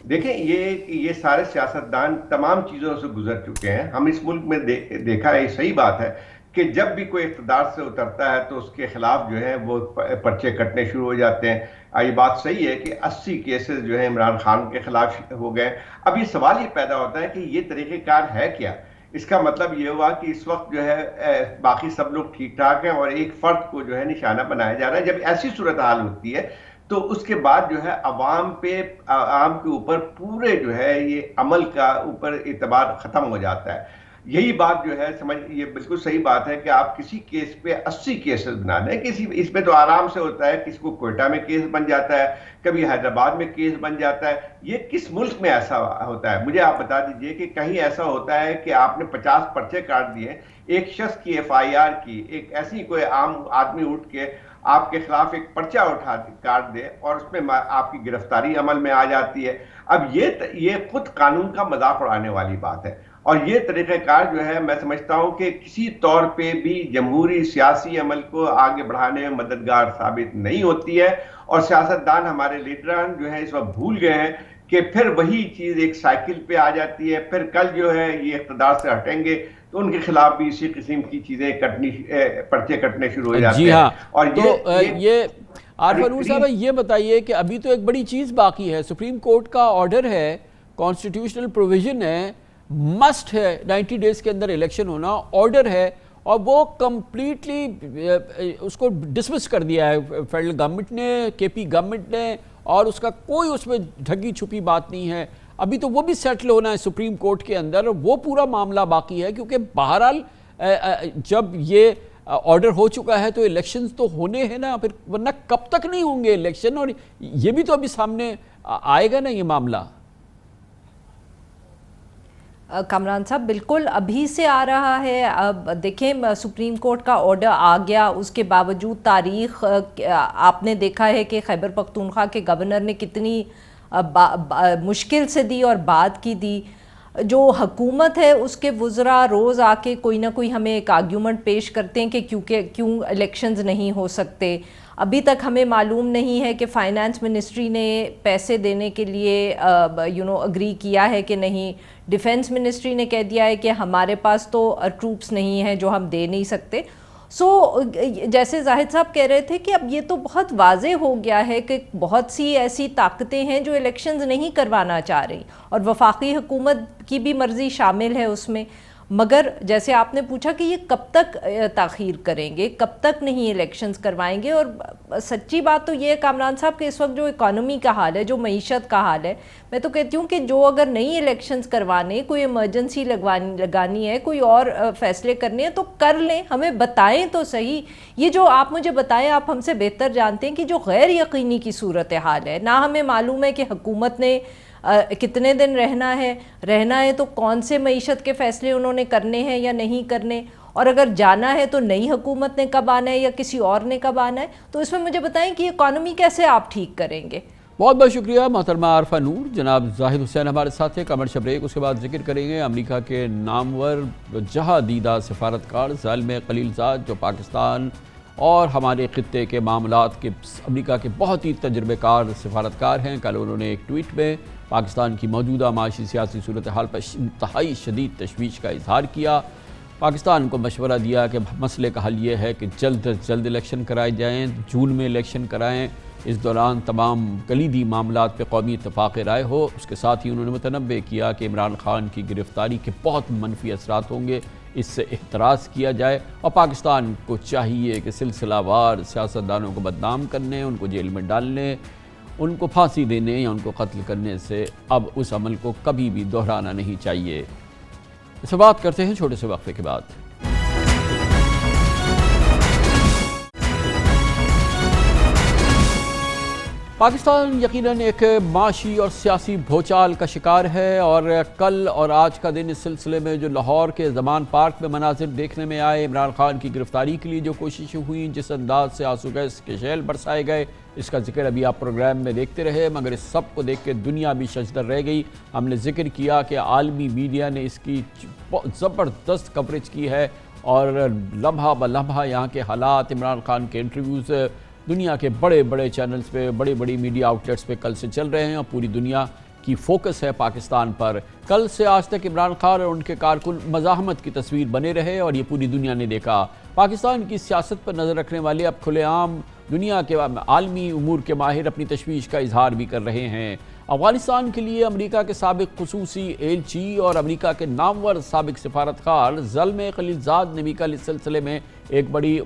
دیکھیں یہ سارے سیاستدان تمام چیزوں سے گزر چکے ہیں. ہم اس ملک میں دیکھا ہے، صحیح بات ہے کہ جب بھی کوئی اقتدار سے اترتا ہے تو اس کے خلاف جو ہے وہ پرچے کٹنے شروع ہو جاتے ہیں. یہ بات صحیح ہے کہ 80 کیسز جو ہیں عمران خان کے خلاف ہو گئے. اب یہ سوال یہ پیدا ہوتا ہے کہ یہ طریقہ کار ہے کیا؟ اس کا مطلب یہ ہوا کہ اس وقت جو ہے باقی سب لوگ ٹھیک ٹھاک ہیں اور ایک فرد کو جو ہے نشانہ بنایا جا رہا ہے. جب ایسی صورتحال ہوتی ہے تو اس کے بعد جو ہے عوام کے اوپر پورے جو ہے یہ عمل کا اوپر اعتبار ختم ہو جاتا ہے. یہی بات جو ہے یہ بالکل صحیح بات ہے کہ آپ کسی کیس پہ 80 کیسز بنا دیں. اس پہ تو آرام سے ہوتا ہے، کسی کو کوئٹہ میں کیس بن جاتا ہے، کبھی حیدرآباد میں کیس بن جاتا ہے. یہ کس ملک میں ایسا ہوتا ہے؟ مجھے آپ بتا دیجئے کہ کہیں ایسا ہوتا ہے کہ آپ نے 50 پرچے کاٹ دیے، ایک شخص کی FIR کی، ایک ایسی کوئی عام آدمی اٹھ کے آپ کے خلاف ایک پرچہ کاٹ دے اور اس میں آپ کی گرفتاری عمل میں آ جاتی ہے. اب یہ خود قانون کا مذاق اڑانے والی بات ہے. اور یہ طریقہ کار جو ہے میں سمجھتا ہوں کہ کسی طور پہ بھی جمہوری سیاسی عمل کو آگے بڑھانے میں مددگار ثابت نہیں ہوتی ہے، اور سیاستدان ہمارے لیڈران جو ہے اس وقت بھول گئے ہیں کہ پھر وہی چیز ایک سائیکل پہ آ جاتی ہے، پھر کل جو ہے یہ اقتدار سے ہٹیں گے تو ان کے خلاف بھی اسی قسم کی چیزیں پرچے کٹنے شروع ہو جاتے ہیں۔ جی ہاں، اور تو یہ عارف انور صاحب یہ بتائیے کہ ابھی تو ایک بڑی چیز باقی ہے، سپریم کورٹ کا آرڈر ہے، کانسٹیٹیوشنل پروویژن ہے، مسٹ ہے 90 ڈیز کے اندر الیکشن ہونا، آرڈر ہے، اور وہ کمپلیٹلی اس کو ڈسمس کر دیا ہے فیڈرل گورنمنٹ نے، کے پی گورنمنٹ نے، اور اس کا کوئی اس میں ڈھکی چھپی بات نہیں ہے۔ ابھی تو وہ بھی سیٹل ہونا ہے سپریم کورٹ کے اندر، وہ پورا معاملہ باقی ہے، کیونکہ بہرحال جب یہ آرڈر ہو چکا ہے تو الیکشنز تو ہونے ہیں نا، پھر ورنہ کب تک نہیں ہوں گے الیکشن، اور یہ بھی تو ابھی سامنے آئے گا نا یہ معاملہ۔ کامران صاحب بالکل ابھی سے آ رہا ہے۔ اب دیکھیں سپریم کورٹ کا آرڈر آ گیا، اس کے باوجود تاریخ آپ نے دیکھا ہے کہ خیبر پختونخوا کے گورنر نے کتنی مشکل سے دی اور بات کی دی۔ جو حکومت ہے اس کے وزراء روز آ کے کوئی نہ کوئی ہمیں ایک آرگیومنٹ پیش کرتے ہیں کہ کیوں الیکشنز نہیں ہو سکتے۔ ابھی تک ہمیں معلوم نہیں ہے کہ فائنانس منسٹری نے پیسے دینے کے لیے اگری کیا ہے کہ نہیں۔ ڈیفنس منسٹری نے کہہ دیا ہے کہ ہمارے پاس تو ٹروپس نہیں ہیں جو ہم دے نہیں سکتے۔ جیسے زاہد صاحب کہہ رہے تھے کہ اب یہ تو بہت واضح ہو گیا ہے کہ بہت سی ایسی طاقتیں ہیں جو الیکشنز نہیں کروانا چاہ رہی، اور وفاقی حکومت کی بھی مرضی شامل ہے اس میں۔ مگر جیسے آپ نے پوچھا کہ یہ کب تک تاخیر کریں گے، کب تک نہیں الیکشنز کروائیں گے، اور سچی بات تو یہ ہے کامران صاحب کہ اس وقت جو اکانومی کا حال ہے، جو معیشت کا حال ہے، میں تو کہتی ہوں کہ جو اگر نئی الیکشنز کروانے، کوئی ایمرجنسی لگانی ہے، کوئی اور فیصلے کرنے ہیں تو کر لیں، ہمیں بتائیں تو صحیح۔ یہ جو آپ مجھے بتائیں، آپ ہم سے بہتر جانتے ہیں کہ جو غیر یقینی کی صورتحال ہے، نہ ہمیں معلوم ہے کہ حکومت نے کتنے دن رہنا ہے تو کون سے معیشت کے فیصلے انہوں نے کرنے ہیں یا نہیں کرنے، اور اگر جانا ہے تو نئی حکومت نے کب آنا ہے یا کسی اور نے کب آنا ہے، تو اس میں مجھے بتائیں کہ اکانومی کیسے آپ ٹھیک کریں گے۔ بہت بہت شکریہ محترمہ عارفہ نور۔ جناب زاہد حسین ہمارے ساتھ ہیں، کمرشل بریک، اس کے بعد ذکر کریں گے امریکہ کے نامور جہاں دیدہ سفارتکار زلم خلیلزاد، جو پاکستان اور ہمارے خطے کے معاملات کے امریکہ کے بہت ہی تجربہ کار سفارتکار ہیں۔ کل انہوں نے ایک ٹویٹ میں پاکستان کی موجودہ معاشی سیاسی صورتحال پر انتہائی شدید تشویش کا اظہار کیا، پاکستان کو مشورہ دیا کہ مسئلے کا حل یہ ہے کہ جلد از جلد الیکشن کرائے جائیں، جون میں الیکشن کرائیں، اس دوران تمام کلیدی معاملات پہ قومی اتفاق رائے ہو۔ اس کے ساتھ ہی انہوں نے متنبہ کیا کہ عمران خان کی گرفتاری کے بہت منفی اثرات ہوں گے، اس سے احتراز کیا جائے، اور پاکستان کو چاہیے کہ سلسلہ وار سیاستدانوں کو بدنام کرنے، ان کو جیل میں ڈالنے، ان کو پھانسی دینے یا ان کو قتل کرنے سے اب اس عمل کو کبھی بھی دہرانا نہیں چاہیے۔ اس سے بات کرتے ہیں چھوٹے سے وقفے کے بعد۔ پاکستان یقیناً ایک معاشی اور سیاسی بھوچال کا شکار ہے، اور کل اور آج کا دن اس سلسلے میں جو لاہور کے زمان پارک میں مناظر دیکھنے میں آئے، عمران خان کی گرفتاری کے لیے جو کوششیں ہوئیں، جس انداز سے آنسو گیس کے شیل برسائے گئے، اس کا ذکر ابھی آپ پروگرام میں دیکھتے رہے، مگر اس سب کو دیکھ کے دنیا بھی ششدر رہ گئی۔ ہم نے ذکر کیا کہ عالمی میڈیا نے اس کی زبردست کوریج کی ہے، اور لمحہ بلمحہ یہاں کے حالات، عمران خان کے انٹرویوز دنیا کے بڑے بڑے چینلز پہ، بڑی بڑی میڈیا آؤٹلیٹس پہ کل سے چل رہے ہیں، اور پوری دنیا کی فوکس ہے پاکستان پر۔ کل سے آج تک عمران خان اور ان کے کارکن مزاحمت کی تصویر بنے رہے، اور یہ پوری دنیا نے دیکھا۔ پاکستان کی سیاست پر نظر رکھنے والے اب کھلے عام دنیا کے عالمی امور کے ماہر اپنی تشویش کا اظہار بھی کر رہے ہیں۔ افغانستان کے لیے امریکہ کے سابق خصوصی ایلچی اور امریکہ کے نامور سابق سفارتکار زلم خلیلزاد نے بھی کل اس سلسلے میں ایک بڑی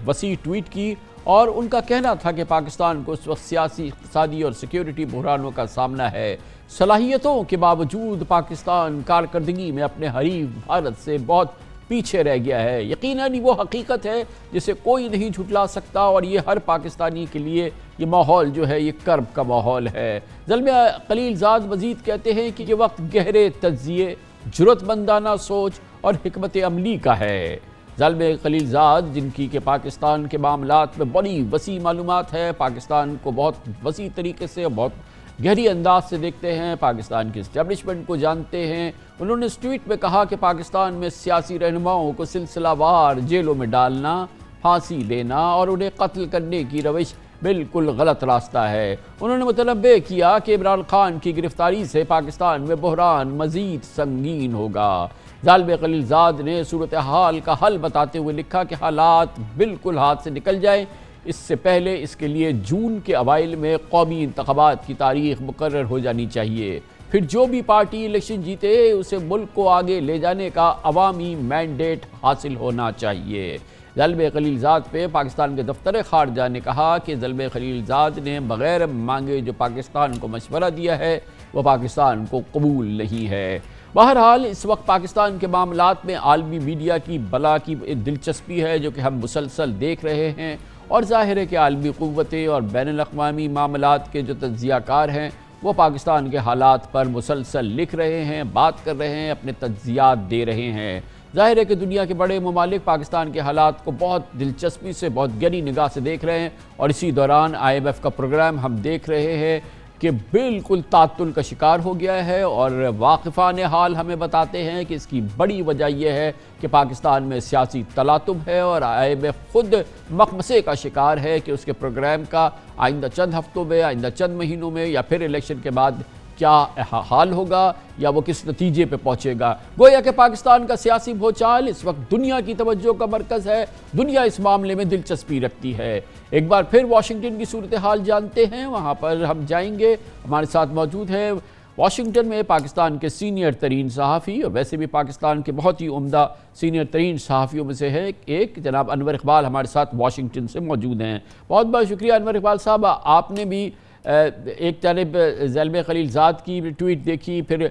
وسیع ٹویٹ کی، اور ان کا کہنا تھا کہ پاکستان کو اس وقت سیاسی، اقتصادی اور سیکیورٹی بحرانوں کا سامنا ہے۔ صلاحیتوں کے باوجود پاکستان کارکردگی میں اپنے حریف بھارت سے بہت پیچھے رہ گیا ہے۔ یقیناً وہ حقیقت ہے جسے کوئی نہیں جھٹلا سکتا، اور یہ ہر پاکستانی کے لیے یہ ماحول جو ہے یہ کرب کا ماحول ہے۔ زلم خلیلزاد مزید کہتے ہیں کہ یہ وقت گہرے تجزیے، جرأت مندانہ سوچ اور حکمت عملی کا ہے۔ زلم خلیلزاد، جن کی کہ پاکستان کے معاملات میں بڑی وسیع معلومات ہے، پاکستان کو بہت وسیع طریقے سے، بہت گہری انداز سے دیکھتے ہیں، پاکستان کی اسٹیبلشمنٹ کو جانتے ہیں۔ انہوں نے اس ٹویٹ میں کہا کہ پاکستان میں سیاسی رہنماؤں کو سلسلہ وار جیلوں میں ڈالنا، پھانسی دینا اور انہیں قتل کرنے کی روش بالکل غلط راستہ ہے۔ انہوں نے متنبہ کیا کہ عمران خان کی گرفتاری سے پاکستان میں بحران مزید سنگین ہوگا۔ ظالم خلیل زاد نے صورتحال کا حل بتاتے ہوئے لکھا کہ حالات بالکل ہاتھ سے نکل جائیں، اس سے پہلے اس کے لیے جون کے اوائل میں قومی انتخابات کی تاریخ مقرر ہو جانی چاہیے، پھر جو بھی پارٹی الیکشن جیتے اسے ملک کو آگے لے جانے کا عوامی مینڈیٹ حاصل ہونا چاہیے۔ ظالم خلیل زاد پہ پاکستان کے دفتر خارجہ نے کہا کہ ظالم خلیل زاد نے بغیر مانگے جو پاکستان کو مشورہ دیا ہے وہ پاکستان کو قبول نہیں ہے۔ بہرحال اس وقت پاکستان کے معاملات میں عالمی میڈیا کی بلا کی دلچسپی ہے جو کہ ہم مسلسل دیکھ رہے ہیں، اور ظاہر ہے کہ عالمی قوتیں اور بین الاقوامی معاملات کے جو تجزیہ کار ہیں وہ پاکستان کے حالات پر مسلسل لکھ رہے ہیں، بات کر رہے ہیں، اپنے تجزیات دے رہے ہیں۔ ظاہر ہے کہ دنیا کے بڑے ممالک پاکستان کے حالات کو بہت دلچسپی سے، بہت گہری نگاہ سے دیکھ رہے ہیں، اور اسی دوران IMF کا پروگرام ہم دیکھ رہے ہیں کہ بالکل تعطل کا شکار ہو گیا ہے، اور واقفان حال ہمیں بتاتے ہیں کہ اس کی بڑی وجہ یہ ہے کہ پاکستان میں سیاسی تلاطم ہے، اور IMF خود مخمصے کا شکار ہے کہ اس کے پروگرام کا آئندہ چند ہفتوں میں، آئندہ چند مہینوں میں یا پھر الیکشن کے بعد کیا حال ہوگا یا وہ کس نتیجے پہ پہنچے گا۔ گویا کہ پاکستان کا سیاسی بھوچال اس وقت دنیا کی توجہ کا مرکز ہے، دنیا اس معاملے میں دلچسپی رکھتی ہے۔ ایک بار پھر واشنگٹن کی صورتحال جانتے ہیں، وہاں پر ہم جائیں گے۔ ہمارے ساتھ موجود ہیں واشنگٹن میں پاکستان کے سینئر ترین صحافی، اور ویسے بھی پاکستان کے بہت ہی عمدہ سینئر ترین صحافیوں میں سے ہے ایک جناب انور اقبال ہمارے ساتھ واشنگٹن سے موجود ہیں۔ بہت بہت شکریہ انور اقبال صاحب، آپ نے بھی ایک جانب ظالم خلیل زاد کی ٹویٹ دیکھی، پھر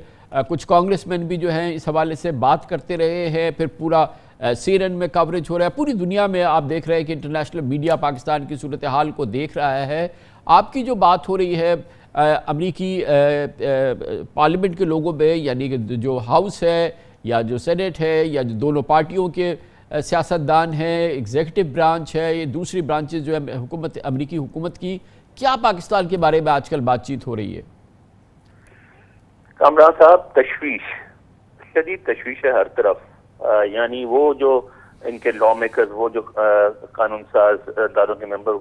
کچھ کانگریس مین بھی جو ہیں اس حوالے سے بات کرتے رہے ہیں، پھر پورا CNN میں کوریج ہو رہا ہے، پوری دنیا میں آپ دیکھ رہے ہیں کہ انٹرنیشنل میڈیا پاکستان کی صورتحال کو دیکھ رہا ہے۔ آپ کی جو بات ہو رہی ہے امریکی پارلیمنٹ کے لوگوں میں، یعنی کہ جو ہاؤس ہے یا جو سینیٹ ہے یا جو دونوں پارٹیوں کے سیاستدان ہیں، ایگزیکٹو برانچ ہے، یہ دوسری برانچز جو ہے حکومت امریکی حکومت کی، کیا پاکستان کے بارے میں آج کل بات چیت ہو رہی ہے؟ کامران صاحب، تشویش، شدید تشویش ہے ہر طرف۔ یعنی وہ جو ان کے لا میکرز، وہ جو قانون ساز اداروں کے ممبر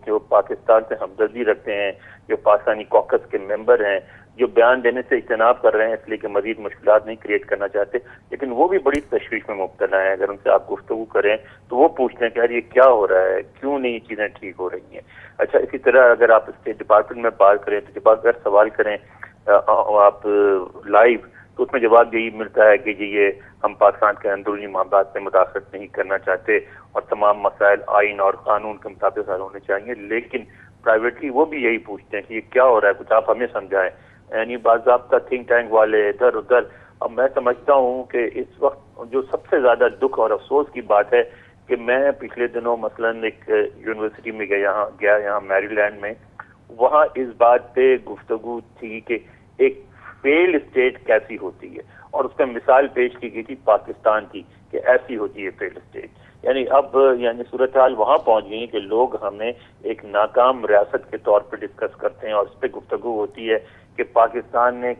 جو پاکستان سے ہمدردی رکھتے ہیں، جو پاکستانی کوکس کے ممبر ہیں، جو بیان دینے سے اجتناب کر رہے ہیں اس لیے کہ مزید مشکلات نہیں کریٹ کرنا چاہتے، لیکن وہ بھی بڑی تشویش میں مبتلا ہیں۔ اگر ان سے آپ گفتگو کریں تو وہ پوچھتے ہیں کہ یار یہ کیا ہو رہا ہے، کیوں نہیں یہ چیزیں ٹھیک ہو رہی ہیں۔ اچھا، اسی طرح اگر آپ اسٹیٹ ڈپارٹمنٹ میں بات کریں تو جب اگر سوال کریں آپ لائیو تو اس میں جواب یہی ملتا ہے کہ جی یہ ہم پاکستان کے اندرونی معاملات میں مداخلت نہیں کرنا چاہتے اور تمام مسائل آئین اور قانون کے مطابق حل ہونے چاہیے، لیکن پرائیویٹلی وہ بھی یہی پوچھتے ہیں کہ یہ کیا ہو رہا ہے، کچھ آپ ہمیں سمجھائیں۔ یعنی باضابطہ تھنک ٹینک والے ادھر ادھر۔ اب میں سمجھتا ہوں کہ اس وقت جو سب سے زیادہ دکھ اور افسوس کی بات ہے کہ میں پچھلے دنوں مثلاً ایک یونیورسٹی میں گیا یہاں میری لینڈ میں، وہاں اس بات پہ گفتگو تھی کہ ایک فیل اسٹیٹ کیسی ہوتی ہے، اور اس پہ مثال پیش کی گئی تھی پاکستان کی کہ ایسی ہوتی ہے فیل اسٹیٹ۔ یعنی اب صورتحال وہاں پہنچ گئی کہ لوگ ہمیں ایک ناکام ریاست کے طور پہ ڈسکس کرتے ہیں، اور اس پہ گفتگو ہوتی ہے کہ پاکستان نے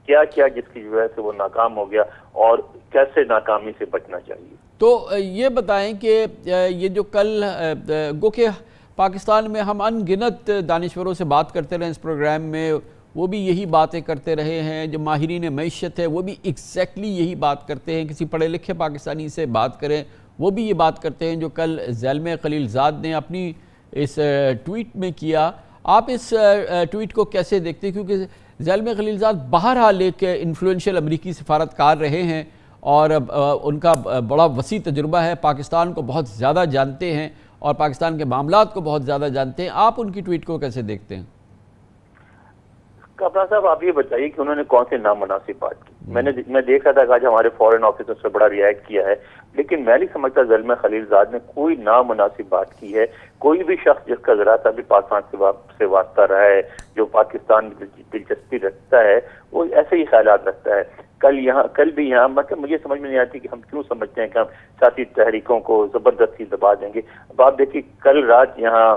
کیا کیا جس کی وجہ سے وہ ناکام ہو گیا اور کیسے ناکامی سے بچنا چاہیے۔ تو یہ بتائیں کہ یہ جو کل گو کہ پاکستان میں ہم ان گنت دانشوروں سے بات کرتے رہے اس پروگرام میں، وہ بھی یہی باتیں کرتے رہے ہیں، جو ماہرین معیشت ہے وہ بھی ایگزیکٹلی یہی بات کرتے ہیں، کسی پڑھے لکھے پاکستانی سے بات کریں وہ بھی یہ بات کرتے ہیں جو کل ظالم خلیل زاد نے اپنی اس ٹویٹ میں کیا۔ آپ اس ٹویٹ کو کیسے دیکھتے ہیں؟ کیونکہ ظالم خلیل زاد بہرحال ایک انفلوئنشل امریکی سفارتکار رہے ہیں اور ان کا بڑا وسیع تجربہ ہے، پاکستان کو بہت زیادہ جانتے ہیں اور پاکستان کے معاملات کو بہت زیادہ جانتے ہیں۔ آپ ان کی ٹویٹ کو کیسے دیکھتے ہیں؟ کپران صاحب، آپ یہ بتائیے کہ انہوں نے کون سے نامناسب بات کی؟ میں دیکھ رہا تھا کہ آج ہمارے فورن آفیسر سے بڑا ریئیکٹ کیا ہے، لیکن میں نہیں سمجھتا ظالم خلیل زاد نے کوئی نامناسب بات کی ہے۔ کوئی بھی شخص جس کا ذرا سا بھی پاکستان سے واسطہ رہا ہے، جو پاکستان میں دلچسپی رکھتا ہے، وہ ایسے ہی خیالات رکھتا ہے۔ کل بھی یہاں مطلب مجھے سمجھ میں نہیں آتی کہ ہم کیوں سمجھتے ہیں کہ ہم سیاسی تحریکوں کو زبردستی دبا دیں گے۔ اب آپ دیکھیے کل رات یہاں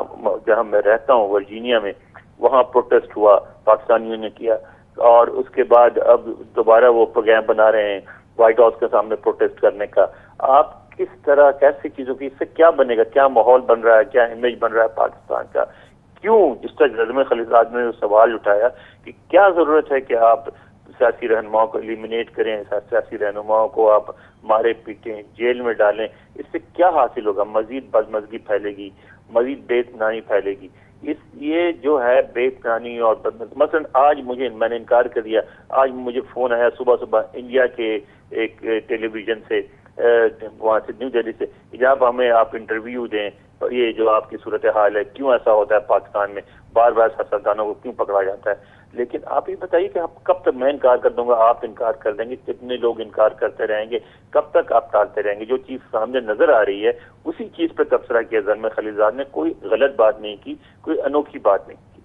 جہاں میں رہتا ہوں ورجینیا میں، وہاں پروٹیسٹ ہوا، پاکستانیوں نے کیا، اور اس کے بعد اب دوبارہ وہ پروگرام بنا رہے ہیں وائٹ ہاؤس کے سامنے پروٹیسٹ کرنے کا. آپ کس طرح کیسی چیزوں کی، اس سے کیا بنے گا، کیا ماحول بن رہا ہے، کیا امیج بن رہا ہے پاکستان کا؟ کیوں جس طرح زلمے خلیلزاد نے سوال اٹھایا کہ کیا ضرورت ہے کہ آپ سیاسی رہنماؤں کو ایلیمینیٹ کریں، سیاسی رہنماؤں کو آپ مارے پیٹیں، جیل میں ڈالیں، اس سے کیا حاصل ہوگا؟ مزید بدمزگی پھیلے گی، مزید بے اطمینانی پھیلے گی. یہ جو ہے بے اطمینانی اور مثلا آج میں نے انکار کر دیا، آج مجھے فون آیا صبح انڈیا کے ایک ٹیلی ویژن سے، وہاں سے نیو دہلی سے، جب ہمیں آپ انٹرویو دیں، یہ جو آپ کی صورتحال ہے، کیوں ایسا ہوتا ہے پاکستان میں، بار بار سیاستدانوں کو کیوں پکڑا جاتا ہے؟ لیکن آپ یہ بتائیے کہ کب تک میں انکار کر دوں گا، آپ انکار کر دیں گے، کتنے لوگ انکار کرتے رہیں گے، کب تک آپ ٹالتے رہیں گے؟ جو چیز سامنے نظر آ رہی ہے اسی چیز پہ تبصرہ کیا زلمے خلیلزاد نے. کوئی غلط بات نہیں کی، کوئی انوکھی بات نہیں کی.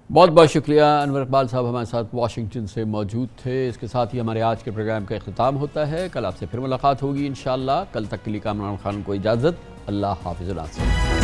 بہت بہت شکریہ انور اقبال صاحب ہمارے ساتھ واشنگٹن سے موجود تھے. اس کے ساتھ ہی ہمارے آج کے پروگرام کا اختتام ہوتا ہے. کل آپ سے پھر ملاقات ہوگی انشاءاللہ. کل تک کے لیے کامران خان کو اجازت. اللہ حافظ.